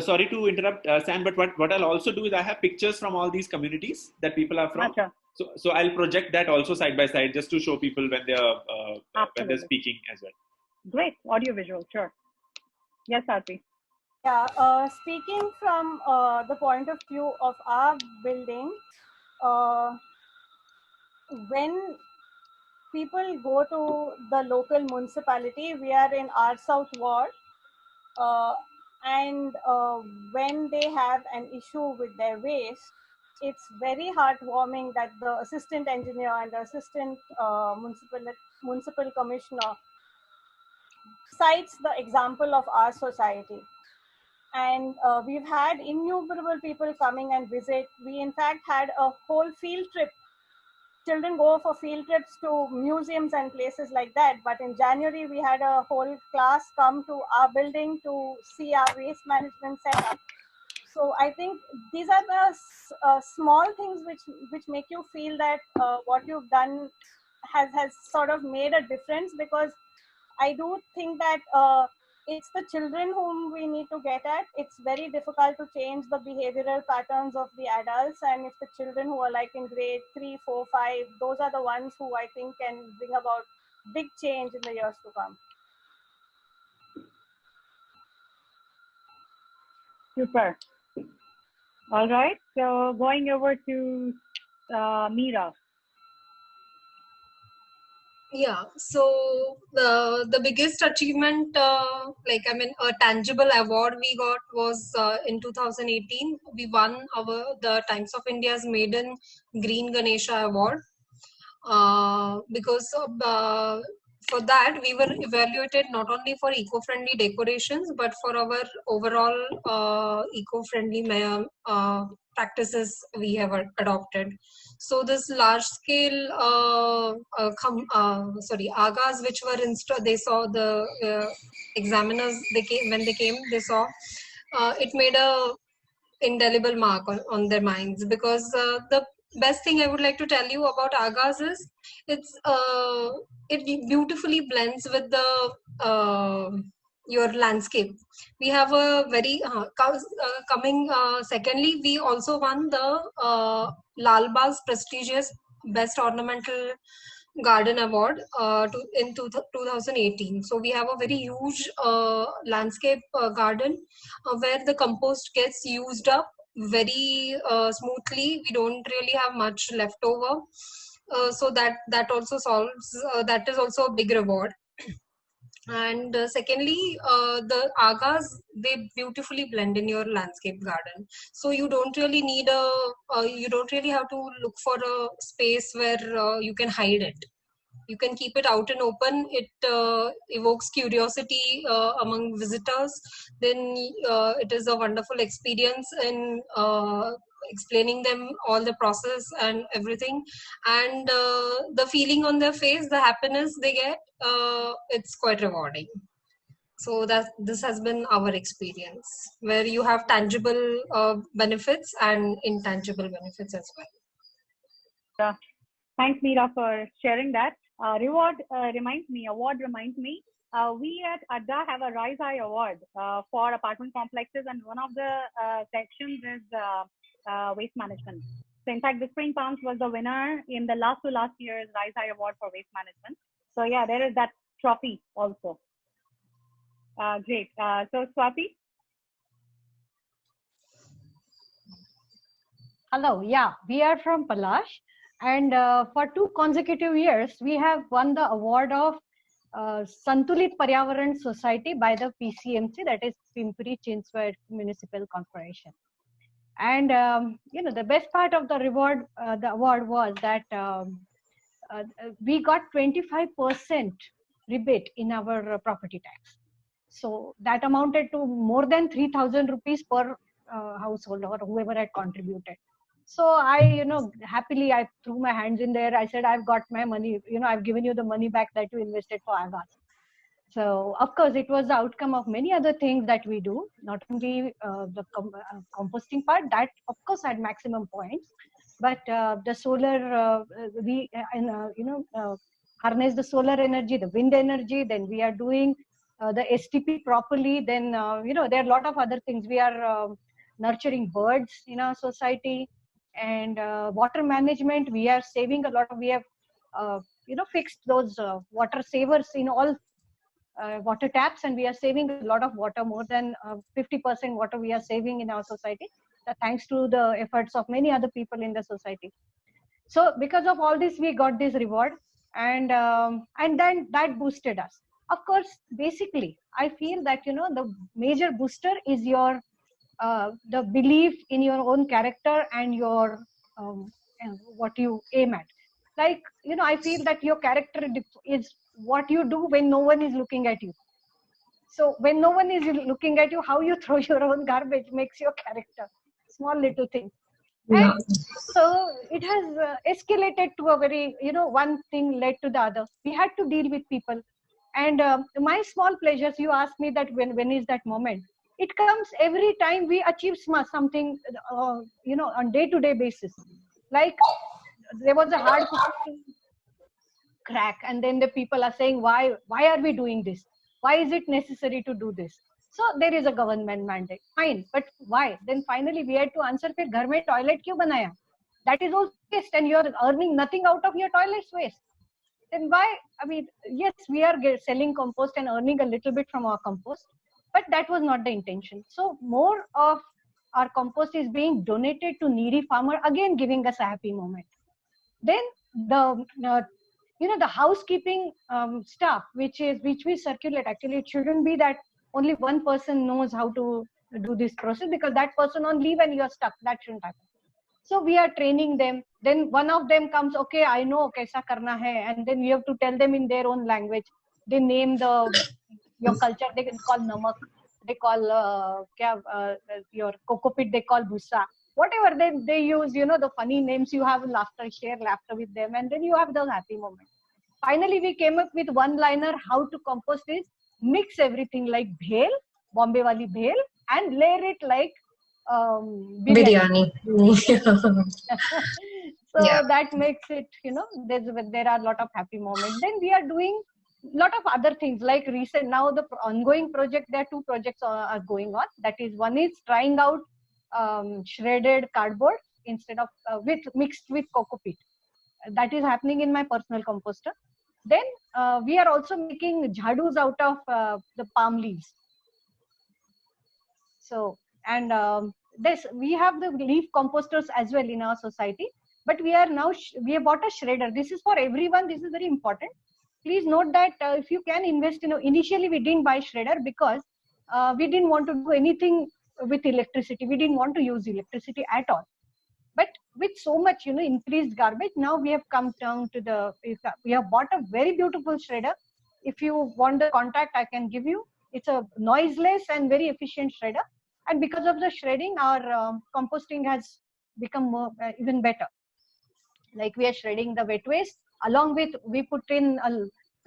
Sorry to interrupt, Sam, but what I'll also do is I have pictures from all these communities that people are from. Achha. So I'll project that also side by side, just to show people when they're speaking as well. Great, audio visual, sure. Yes, Aarti. Yeah, speaking from the point of view of our building, when people go to the local municipality, we are in R South Ward, and when they have an issue with their waste, it's very heartwarming that the assistant engineer and the assistant municipal commissioner cites the example of our society. And we've had innumerable people coming and visit. We in fact had a whole field trip. Children go for field trips to museums and places like that. But in January, we had a whole class come to our building to see our waste management setup. So I think these are the small things which make you feel that what you've done has sort of made a difference, because I do think that it's the children whom we need to get at. It's very difficult to change the behavioral patterns of the adults, and if the children who are like in grade 3, 4, 5, those are the ones who I think can bring about big change in the years to come. Super. All right, so going over to Meera. Yeah, so the biggest achievement, a tangible award we got was in 2018. We won the Times of India's Maiden Green Ganesha Award, because for that we were evaluated not only for eco-friendly decorations but for our overall eco-friendly practices we have adopted. So this large scale agas which were installed, they saw the examiners, when they came, they saw it made a indelible mark on their minds, because the best thing I would like to tell you about Agas is it beautifully blends with the your landscape. We have a very coming. Secondly, we also won the Lal Bagh's prestigious Best Ornamental Garden Award in 2018. So we have a very huge landscape garden where the compost gets used up very smoothly. We don't really have much left over. So that also solves, that is also a big reward. And secondly, the Agas, they beautifully blend in your landscape garden. So you don't really need you don't really have to look for a space where you can hide it. You can keep it out and open. It evokes curiosity among visitors. Then it is a wonderful experience in explaining them all the process and everything. And the feeling on their face, the happiness they get, it's quite rewarding. So this has been our experience, where you have tangible benefits and intangible benefits as well. Yeah. Thanks, Meera, for sharing that. Award reminds me. We at Adda have a Rise High Award for apartment complexes, and one of the sections is waste management. So, in fact, the Spring Palms was the winner in the last year's Rise High Award for waste management. So, yeah, there is that trophy also. Great. So, Swati? Hello. Yeah, we are from Palash. And for 2 consecutive years, we have won the award of Santulit Paryavaran Society by the PCMC, that is Pimpri Chinchwad Municipal Corporation. And the best part of the award was that we got 25% rebate in our property tax. So that amounted to more than 3,000 rupees per household or whoever had contributed. So I, happily I threw my hands in there. I said, I've got my money, I've given you the money back that you invested for Agas. So of course, it was the outcome of many other things that we do, not only the composting part, that of course had maximum points, but the solar, we harness the solar energy, the wind energy, then we are doing the STP properly, then, there are a lot of other things. We are nurturing birds in our society, and water management, we are saving a lot of, we have, fixed those water savers in all water taps, and we are saving a lot of water, more than 50% water we are saving in our society, thanks to the efforts of many other people in the society. So because of all this, we got this reward, and then that boosted us. Of course, basically, I feel that, the major booster is your the belief in your own character and your what you aim at. Like, I feel that your character is what you do when no one is looking at you. So when no one is looking at you, how you throw your own garbage makes your character. Small little things. Yeah. And so it has escalated to a very, one thing led to the other. We had to deal with people. And my small pleasures, you asked me that when is that moment? It comes every time we achieve something, on day-to-day basis. Like there was a hard cooking crack, and then the people are saying, why are we doing this? Why is it necessary to do this? So there is a government mandate. Fine, but why? Then finally we had to answer, ghar mein toilet kyun banaya? That is also waste, and you are earning nothing out of your toilet's waste. Then why? I mean, yes, we are selling compost and earning a little bit from our compost, but that was not the intention. So more of our compost is being donated to needy farmer, again giving us a happy moment. Then the the housekeeping stuff, which we circulate, actually it shouldn't be that only one person knows how to do this process, because that person on leave and you're stuck. That shouldn't happen. So we are training them. Then one of them comes, okay, I know kaisa karna hai, and then you have to tell them in their own language. They name your culture. They can call namak. They call your coconut. They call bhusa. Whatever they use, the funny names. You have share laughter with them, and then you have those happy moments. Finally, we came up with one-liner how to compost is: mix everything like bhel, Bombay wali bhel, and layer it like biryani. So Yeah. that makes it, there are a lot of happy moments. Then we are doing a lot of other things like recent, now the ongoing project, there are two projects are going on. That is, one is trying out shredded cardboard instead of mixed with coco peat. That is happening in my personal composter. Then we are also making jhadus out of the palm leaves. So, and we have the leaf composters as well in our society, but we are now we have bought a shredder. This is for everyone. This is very important. Please note that if you can invest, initially we didn't buy shredder because we didn't want to do anything with electricity. We didn't want to use electricity at all. But with so much, increased garbage, now we have come down to we have bought a very beautiful shredder. If you want the contact, I can give you. It's a noiseless and very efficient shredder. And because of the shredding, our composting has become even better. Like we are shredding the wet waste, along with we put in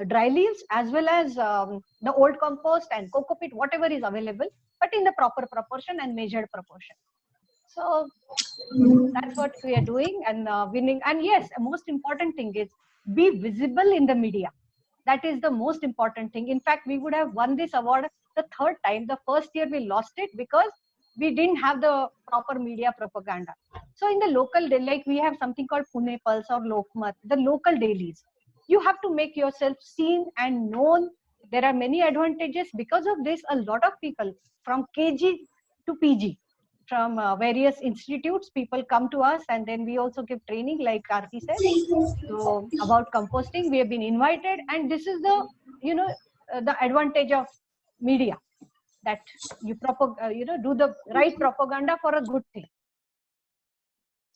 dry leaves as well as the old compost and coco peat, whatever is available, but in the proper proportion and measured proportion. So that's what we are doing and winning. And yes, a most important thing is be visible in the media. That is the most important thing. In fact, we would have won this award the third time. The first year we lost it because we didn't have the proper media propaganda. So in the local, like we have something called Pune Pulse or Lokmat, the local dailies. You have to make yourself seen and known. There are many advantages. Because of this, a lot of people from KG to PG, from various institutes, people come to us, and then we also give training, like Karthi said. So about composting, we have been invited, and this is the the advantage of media, that you do the right propaganda for a good thing.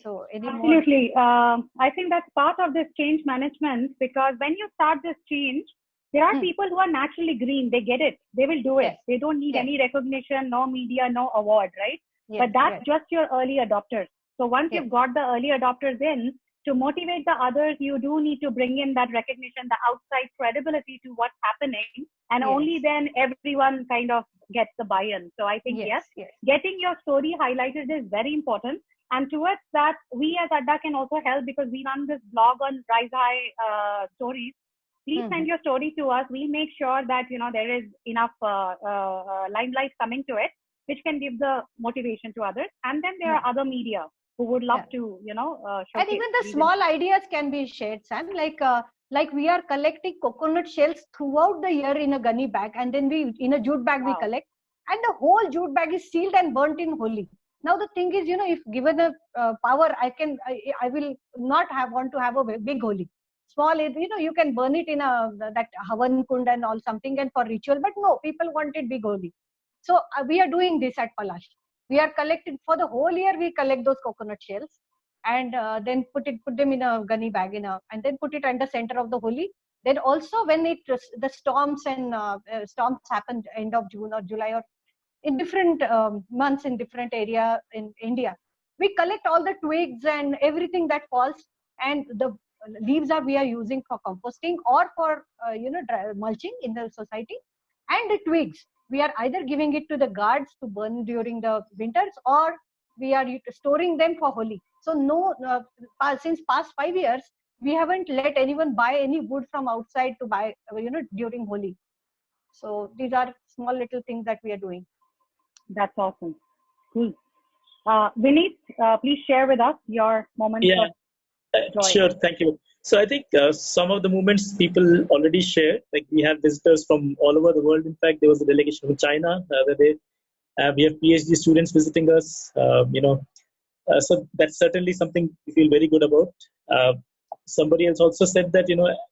So absolutely, I think that's part of this change management, because when you start this change, there are people who are naturally green. They get it. They will do it. Yes. They don't need Yes. any recognition, no media, no award, right? Yes, But that's yes. just your early adopters. So once Yes. you've got the early adopters in, to motivate the others, you do need to bring in that recognition, the outside credibility to what's happening. And Yes. only then everyone kind of gets the buy-in. So I think, yes, getting your story highlighted is very important. And towards that, we as Adda can also help, because we run this blog on Rise High stories. Please send your story to us. We'll make sure that, there is enough limelight coming to it, which can give the motivation to others. And then there are other media who would love to, and even the small ideas can be shared, Sam. Like we are collecting coconut shells throughout the year in a gunny bag, and then we in a jute bag we collect, and the whole jute bag is sealed and burnt in Holi. Now the thing is, if given the power, I will not want to have a big Holi. Small, you can burn it in that Havan Kund and all something, and for ritual. But no, people wanted big Holi. So we are doing this at Palash. We are collecting for the whole year. We collect those coconut shells and then put them in a gunny bag and then put it at the center of the Holi. Then also when the storms and storms happen end of June or July or in different months in different area in India, we collect all the twigs and everything that falls, and the leaves we are using for composting or for mulching in the society, and the twigs we are either giving it to the guards to burn during the winters, or we are storing them for Holi. So since past 5 years, we haven't let anyone buy any wood from outside to buy during Holi. So these are small little things that we are doing. That's awesome. Cool. Vineet, please share with us your moments of joy. Sure, thank you. So I think some of the moments people already shared, like we have visitors from all over the world. In fact, there was a delegation from China the other day. We have PhD students visiting us, so that's certainly something we feel very good about. Somebody else also said that,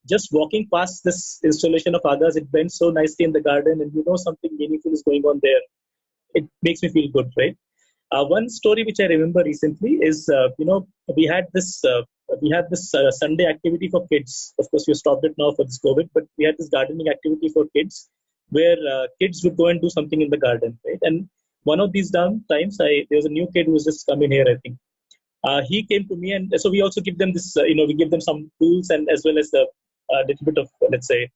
just walking past this installation of Agas, it blends so nicely in the garden, and something meaningful is going on there. It makes me feel good, right? One story which I remember recently is, we had this Sunday activity for kids. Of course, we stopped it now for this COVID, but we had this gardening activity for kids where kids would go and do something in the garden, right? And one of these times, there was a new kid who was just come in here, I think. He came to me, and so we also give them this, we give them some tools and as well as the little bit of, let's say,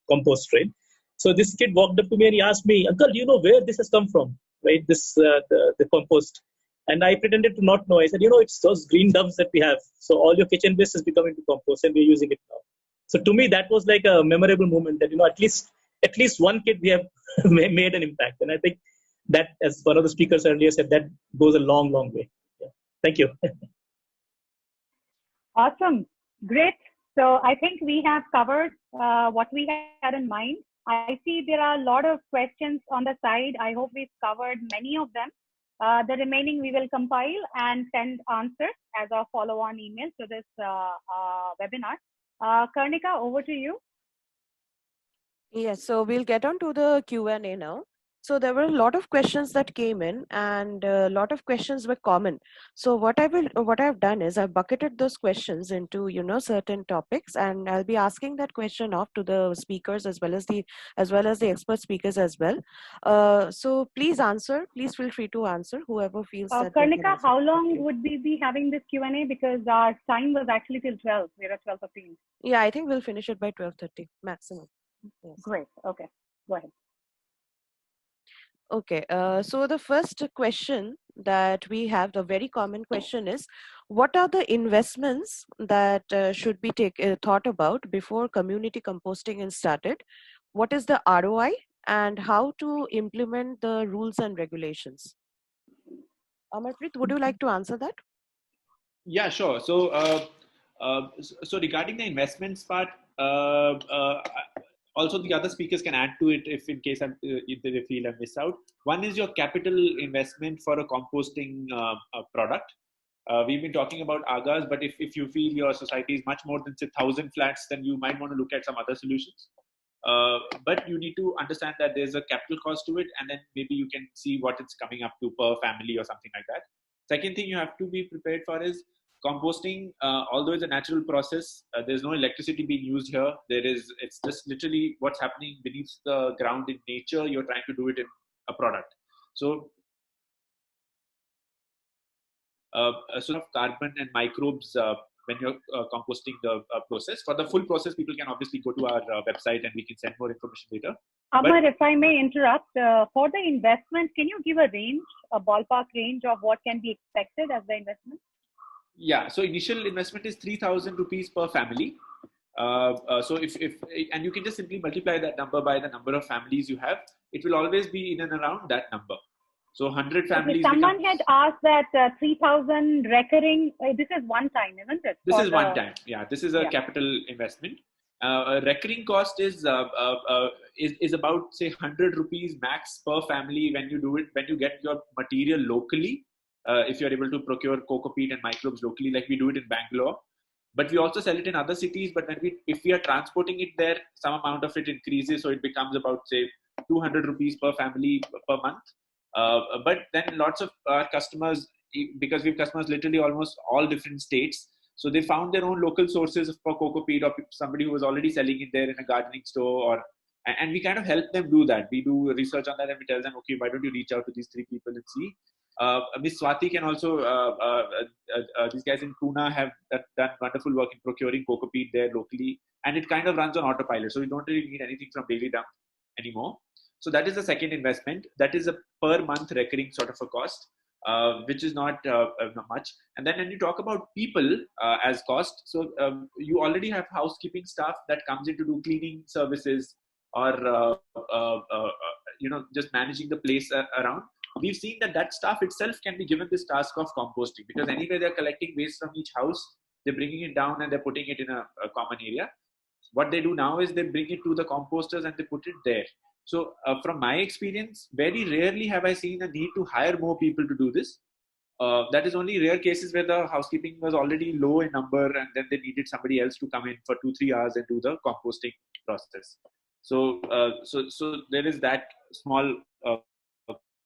compost, right? So this kid walked up to me and he asked me, "Uncle, do you know where this has come from?" Right? This the compost. And I pretended to not know. I said, it's those green dumps that we have. So all your kitchen waste is becoming into compost, and we're using it now. So to me, that was like a memorable moment that, at least one kid we have made an impact. And I think that, as one of the speakers earlier said, that goes a long, long way. Yeah. Thank you. Awesome. Great. So I think we have covered what we had in mind. I see there are a lot of questions on the side. I hope we've covered many of them. The remaining we will compile and send answers as a follow-on email to this webinar. Karnika, over to you. Yes, so we'll get on to the Q&A now. So there were a lot of questions that came in, and a lot of questions were common. So what I've done is I've bucketed those questions into certain topics, and I'll be asking that question off to the speakers as well as the expert speakers as well. So please answer. Please feel free to answer. Whoever feels that. Karnika, how long would we be having this Q&A? Because our time was actually till 12. We're at 12:15. Yeah, I think we'll finish it by 12:30 maximum. Yes. Great. Okay. Go ahead. Okay, so the first question that we have, the very common question is, what are the investments that should be thought about before community composting is started? What is the ROI and how to implement the rules and regulations? Amarpreet, would you like to answer that? Yeah, sure. So, so regarding the investments part, also the other speakers can add to it if in case if they feel I miss out. One is your capital investment for a composting product. We've been talking about agas, but if you feel your society is much more than say 1,000 flats, then you might want to look at some other solutions. But you need to understand that there's a capital cost to it, and then maybe you can see what it's coming up to per family or something like that. Second thing you have to be prepared for is composting. Although it's a natural process, there's no electricity being used here. It's just literally what's happening beneath the ground in nature. You're trying to do it in a product. So sort of carbon and microbes when you're composting the process. For the full process, people can obviously go to our website and we can send more information later. Amar, if I may interrupt, for the investment, can you give a range, a ballpark range of what can be expected as the investment? Yeah, so initial investment is 3,000 rupees per family. So and you can just simply multiply that number by the number of families you have. It will always be in and around that number. So 100 families. Okay, someone had asked that 3,000 recurring. This is one time, isn't it? This is one time. Yeah, this is a capital investment. A recurring cost is about say 100 rupees max per family when you do it, when you get your material locally. If you're able to procure coco peat and microbes locally, like we do it in Bangalore, but we also sell it in other cities. But if we are transporting it there, some amount of it increases, so it becomes about say 200 rupees per family per month. But then lots of our customers, because we have customers literally almost all different states, so they found their own local sources for coco peat, or somebody who was already selling it there in a gardening store, and we kind of help them do that. We do research on that and we tell them, okay, why don't you reach out to these 3 people and see. Miss Swati can also, these guys in Pune have done wonderful work in procuring coco peat there locally, and it kind of runs on autopilot, so you don't really need anything from Daily Dump anymore. So that is the second investment. That is a per month recurring sort of a cost, which is not much. And then when you talk about people as cost, so you already have housekeeping staff that comes in to do cleaning services or just managing the place around. We've seen that staff itself can be given this task of composting, because anyway they're collecting waste from each house, they're bringing it down and they're putting it in a common area. What they do now is they bring it to the composters and they put it there. So from my experience, very rarely have I seen a need to hire more people to do this. That is only rare cases where the housekeeping was already low in number and then they needed somebody else to come in for 2-3 hours and do the composting process. So there is that small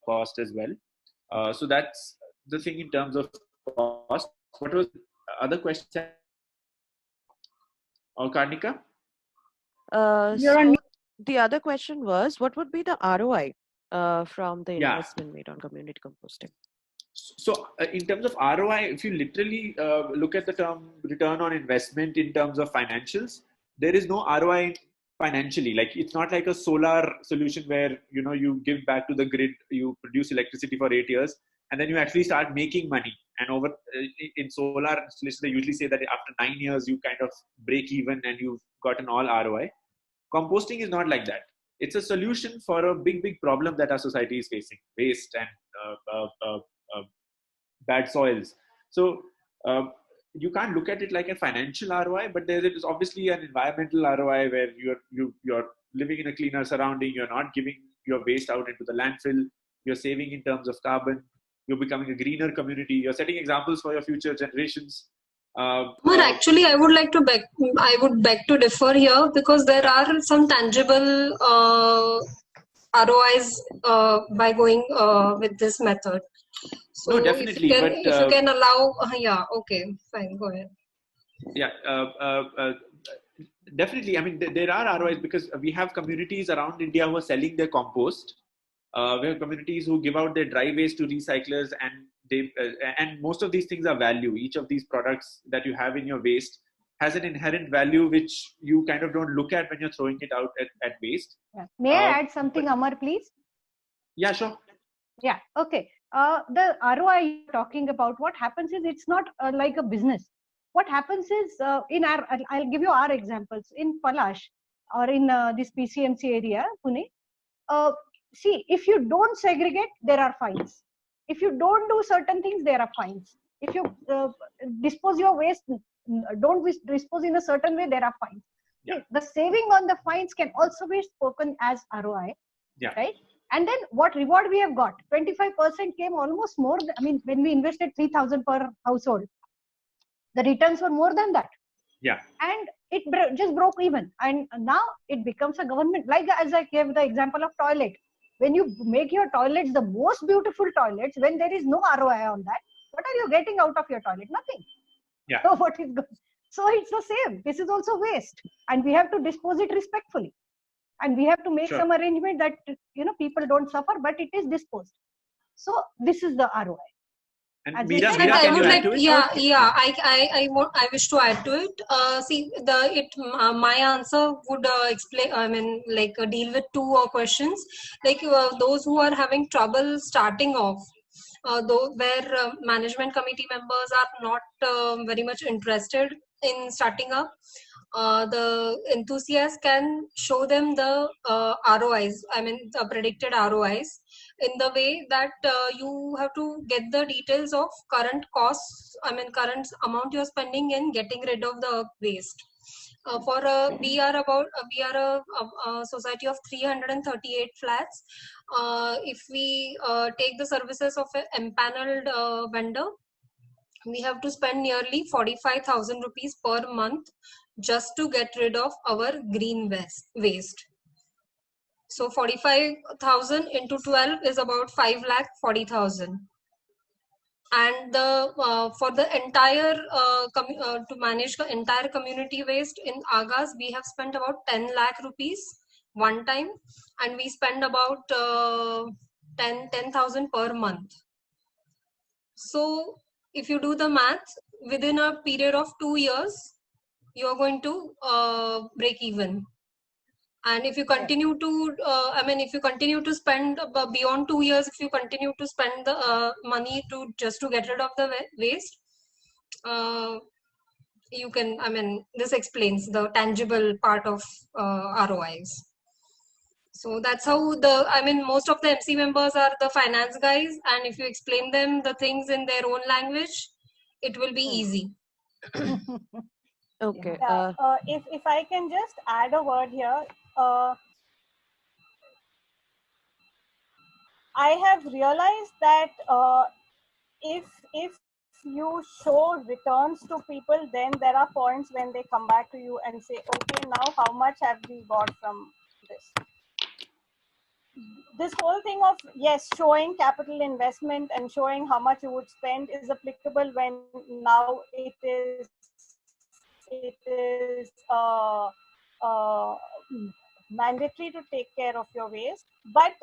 cost as well. So that's the thing in terms of cost. What was the other question? Or Karnika? The other question was, what would be the ROI from the investment made on community composting? So in terms of ROI, if you literally look at the term return on investment in terms of financials, there is no ROI financially. Like, it's not like a solar solution where you give back to the grid, you produce electricity for 8 years, and then you actually start making money. And over in solar installations, they usually say that after 9 years you kind of break even and you've gotten all ROI. Composting is not like that. It's a solution for a big problem that our society is facing: waste and bad soils. So you can't look at it like a financial ROI, but there is obviously an environmental ROI where you're living in a cleaner surrounding. You're not giving your waste out into the landfill. You're saving in terms of carbon. You're becoming a greener community. You're setting examples for your future generations. But actually, I would beg to differ here, because there are some tangible ROIs by going with this method. So no, definitely. if you can allow, yeah, okay, fine, go ahead. Yeah, definitely. I mean, there are ROIs because we have communities around India who are selling their compost. We have communities who give out their dry waste to recyclers, and and most of these things are value. Each of these products that you have in your waste has an inherent value which you kind of don't look at when you're throwing it out at waste. Yeah. May I add something, Amar, please? Yeah, sure. Yeah, okay. The ROI you're talking about, what happens is it's not like a business. What happens is, I'll give you our examples. In Palash or in this PCMC area, Pune, see, if you don't segregate, there are fines. If you don't do certain things, there are fines. If you dispose your waste, don't dispose in a certain way, there are fines. Yeah. The saving on the fines can also be spoken as ROI, yeah. Right? And then what reward we have got? 25% came almost more. I mean, when we invested 3,000 per household, the returns were more than that. Yeah. And it just broke even. And now it becomes a government. Like as I gave the example of toilet. When you make your toilets the most beautiful toilets, when there is no ROI on that, what are you getting out of your toilet? Nothing. Yeah. So what is good? So it's the same. This is also waste, and we have to dispose it respectfully, and we have to make some arrangement that people don't suffer, but it is disposed. So this is the ROI. And Meera, I would like, I wish to add to it. See, my answer would explain. I mean, like deal with two questions, like those who are having trouble starting off. Where management committee members are not very much interested in starting up, the enthusiast can show them the ROIs, I mean the predicted ROIs, in the way that you have to get the details of current costs, I mean current amount you're spending in getting rid of the waste. We are a society of 338 flats. If we take the services of an empaneled vendor, we have to spend nearly 45,000 rupees per month just to get rid of our green waste. So 45,000 into 12 is about 5,40,000. And for the entire to manage the entire community waste in Agas, we have spent about 10 lakh rupees one time, and we spend about 10,000 per month. So if you do the math, within a period of 2 years, you are going to break even. And if you continue to, if you continue to spend beyond 2 years, if you continue to spend the money just to get rid of the waste, you can, this explains the tangible part of ROIs. So that's how most of the MC members are the finance guys, and if you explain them the things in their own language, it will be easy. Okay. Yeah. If I can just add a word here, I have realized that if you show returns to people, then there are points when they come back to you and say, okay, now how much have we got from this? This whole thing of, yes, showing capital investment and showing how much you would spend is applicable when now it is mandatory to take care of your waste. But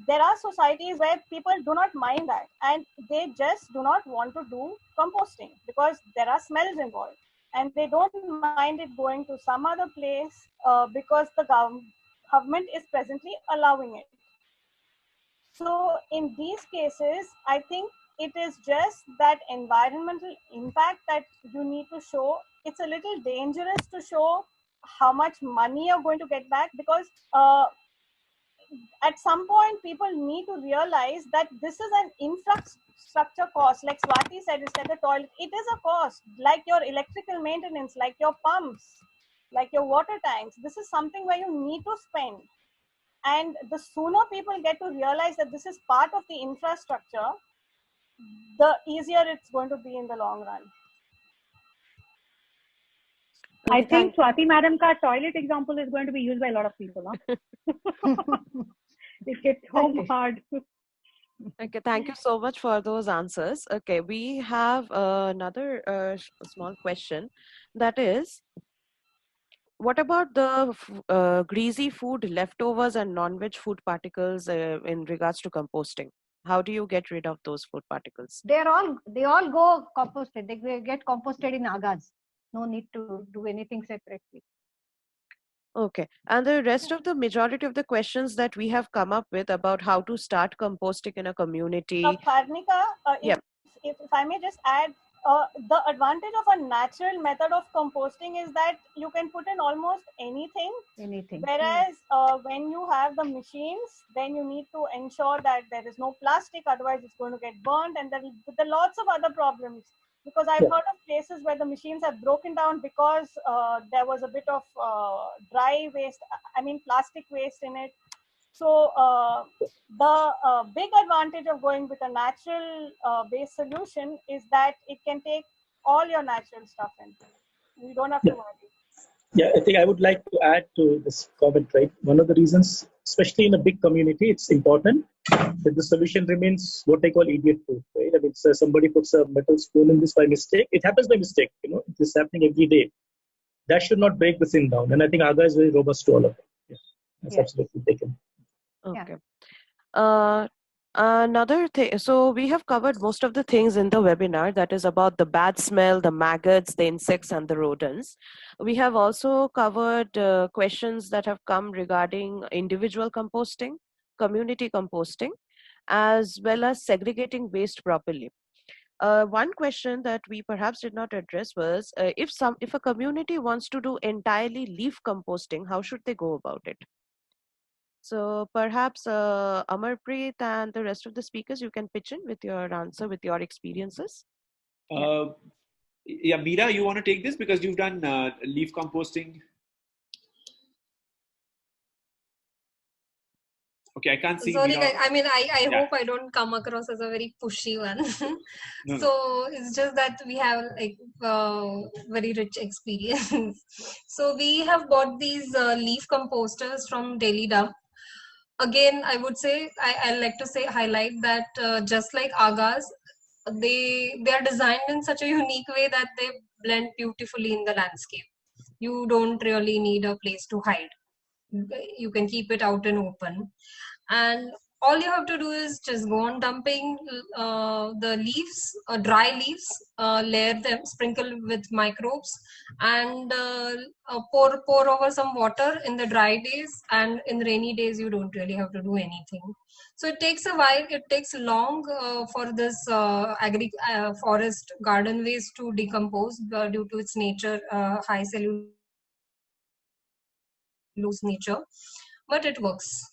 there are societies where people do not mind that, and they just do not want to do composting because there are smells involved, and they don't mind it going to some other place because the government is presently allowing it. So in these cases, I think it is just that environmental impact that you need to show. It's a little dangerous to show how much money you're going to get back, because at some point people need to realize that this is an infrastructure cost. Like Swati said, it's like a toilet. It is a cost, like your electrical maintenance, like your pumps, like your water tanks. This is something where you need to spend. And the sooner people get to realize that this is part of the infrastructure, the easier it's going to be in the long run. I think Swati Madam ka toilet example is going to be used by a lot of people. Huh? It gets so hard. Okay, thank you so much for those answers. Okay, we have another small question, that is, what about the greasy food leftovers and non-veg food particles in regards to composting? How do you get rid of those food particles? They all go composted. They get composted in agas. No need to do anything separately. Okay, and the rest of the majority of the questions that we have come up with about how to start composting in a community. Karnika, if I may just add, the advantage of a natural method of composting is that you can put in almost anything. Whereas when you have the machines, then you need to ensure that there is no plastic, otherwise it's going to get burnt, and there are lots of other problems. Because I've heard of cases where the machines have broken down because there was a bit of dry waste, plastic waste in it. So the big advantage of going with a natural based solution is that it can take all your natural stuff in. You don't have to worry. Yeah, I think I would like to add to this comment, right? One of the reasons, especially in a big community, it's important that the solution remains what I call idiot proof, right? I mean, so somebody puts a metal spoon in this by mistake. It happens by mistake, it is happening every day. That should not break the thing down. And I think Aga is very robust to all of it. Yeah, that's absolutely taken. Okay. Another thing, so we have covered most of the things in the webinar, that is about the bad smell, the maggots, the insects, and the rodents. We have also covered questions that have come regarding individual composting, community composting, as well as segregating waste properly. One question that we perhaps did not address was, if a community wants to do entirely leaf composting, how should they go about it? So perhaps Amarpreet and the rest of the speakers, you can pitch in with your answer, with your experiences. Yeah, Meera, you want to take this because you've done leaf composting? Okay, I can't see. Sorry, I hope I don't come across as a very pushy one. So it's just that we have very rich experience. So we have bought these leaf composters from Daily Dump. Again, I would say, I like to highlight that just like agas, they are designed in such a unique way that they blend beautifully in the landscape. You don't really need a place to hide. You can keep it out and open. And all you have to do is just go on dumping the leaves, dry leaves, layer them, sprinkle with microbes, and pour over some water in the dry days, and in rainy days you don't really have to do anything. So it takes a while, it takes long for this forest garden waste to decompose due to its nature, high cellulose nature. But it works.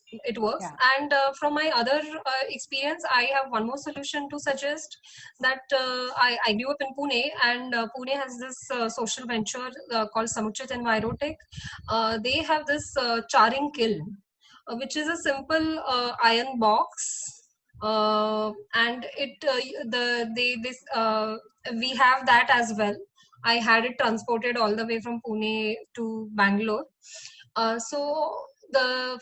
And from my other experience, I have one more solution to suggest, that I grew up in Pune, and Pune has this social venture called Samuchit Envirotech. They have this charring kiln, which is a simple iron box, and we have that as well. I had it transported all the way from Pune to Bangalore. So the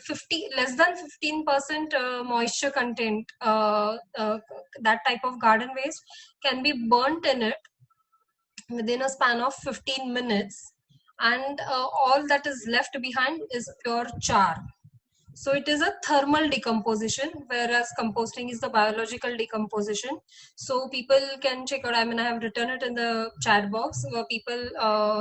less than 15% moisture content, that type of garden waste can be burnt in it within a span of 15 minutes, and all that is left behind is pure char. So it is a thermal decomposition, whereas composting is the biological decomposition. So people can check out, I have written it in the chat box, where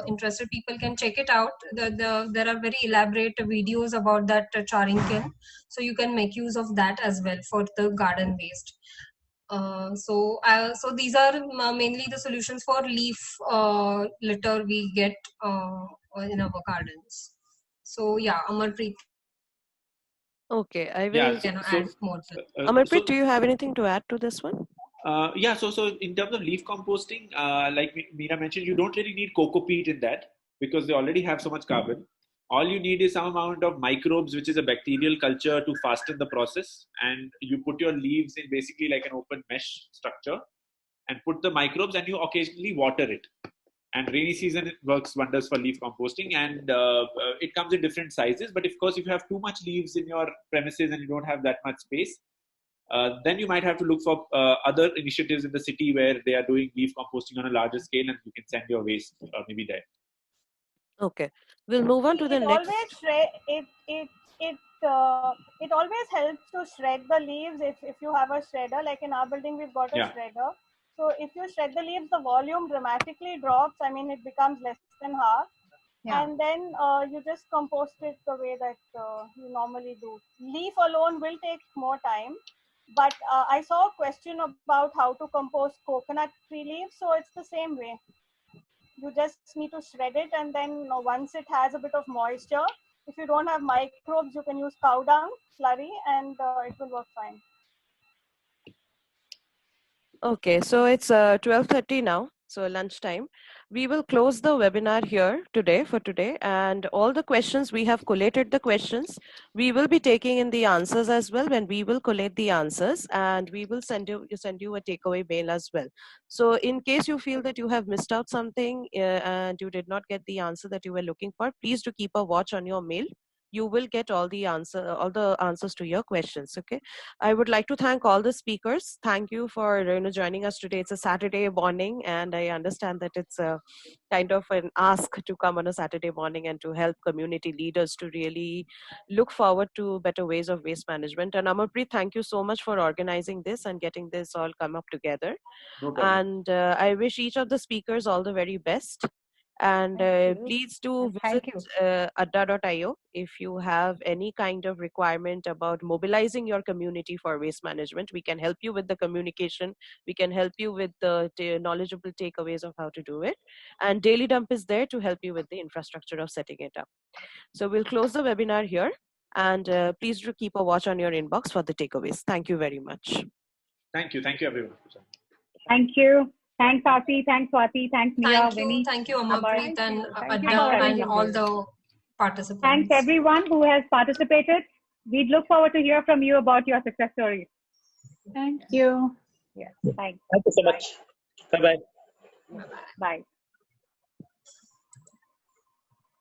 interested people can check it out. There are very elaborate videos about that charring kiln. So you can make use of that as well for the garden waste. So these are mainly the solutions for leaf litter we get in our gardens. So yeah, Amarpreet Okay, I Yeah. will. can add more to it. Amarpreet, do you have anything to add to this one? Yeah, so in terms of leaf composting, like Meera mentioned, you don't really need coco peat in that because they already have so much carbon. All you need is some amount of microbes, which is a bacterial culture to fasten the process. And you put your leaves in basically like an open mesh structure and put the microbes, and you occasionally water it. And rainy season it works wonders for leaf composting, and it comes in different sizes. But of course, if you have too much leaves in your premises and you don't have that much space, then you might have to look for other initiatives in the city where they are doing leaf composting on a larger scale, and you can send your waste maybe there. Okay, we'll move on to the It next. always it always helps to shred the leaves if you have a shredder. Like in our building, we've got a Yeah. shredder. So if you shred the leaves, the volume dramatically drops. I mean, it becomes less than half. Yeah. And then you just compost it the way that you normally do. Leaf alone will take more time. But I saw a question about how to compost coconut tree leaves. So it's the same way. You just need to shred it, and then once it has a bit of moisture, if you don't have microbes, you can use cow dung slurry, and it will work fine. Okay, so it's 12:30 now, so lunchtime. We will close the webinar here for today, and all the questions, we have collated the questions. We will be taking in the answers as well when we will collate the answers, and we will send you a takeaway mail as well. So in case you feel that you have missed out something and you did not get the answer that you were looking for, please do keep a watch on your mail. You will get all the answers to your questions. Okay. I would like to thank all the speakers. Thank you for joining us today. It's a Saturday morning, and I understand that it's a kind of an ask to come on a Saturday morning and to help community leaders to really look forward to better ways of waste management. And Amarpreet, thank you so much for organizing this and getting this all come up together. No problem. And I wish each of the speakers all the very best. And Thank you. please do And visit thank you. adda.io if you have any kind of requirement about mobilizing your community for waste management. We can help you with the communication. We can help you with the knowledgeable takeaways of how to do it. And Daily Dump is there to help you with the infrastructure of setting it up. So we'll close the webinar here. And please do keep a watch on your inbox for the takeaways. Thank you very much. Thank you everyone. Thank you. Thanks, Aarti. Thanks, Swati. Thanks, Mia, Vinny. Thank you, Amarpreet, and Thank you Adda, for and arranging all this. the participants. Thanks, everyone who has participated. We'd look forward to hear from you about your success stories. Thank you. Yes, thanks. Thank you so much. Bye bye. Bye.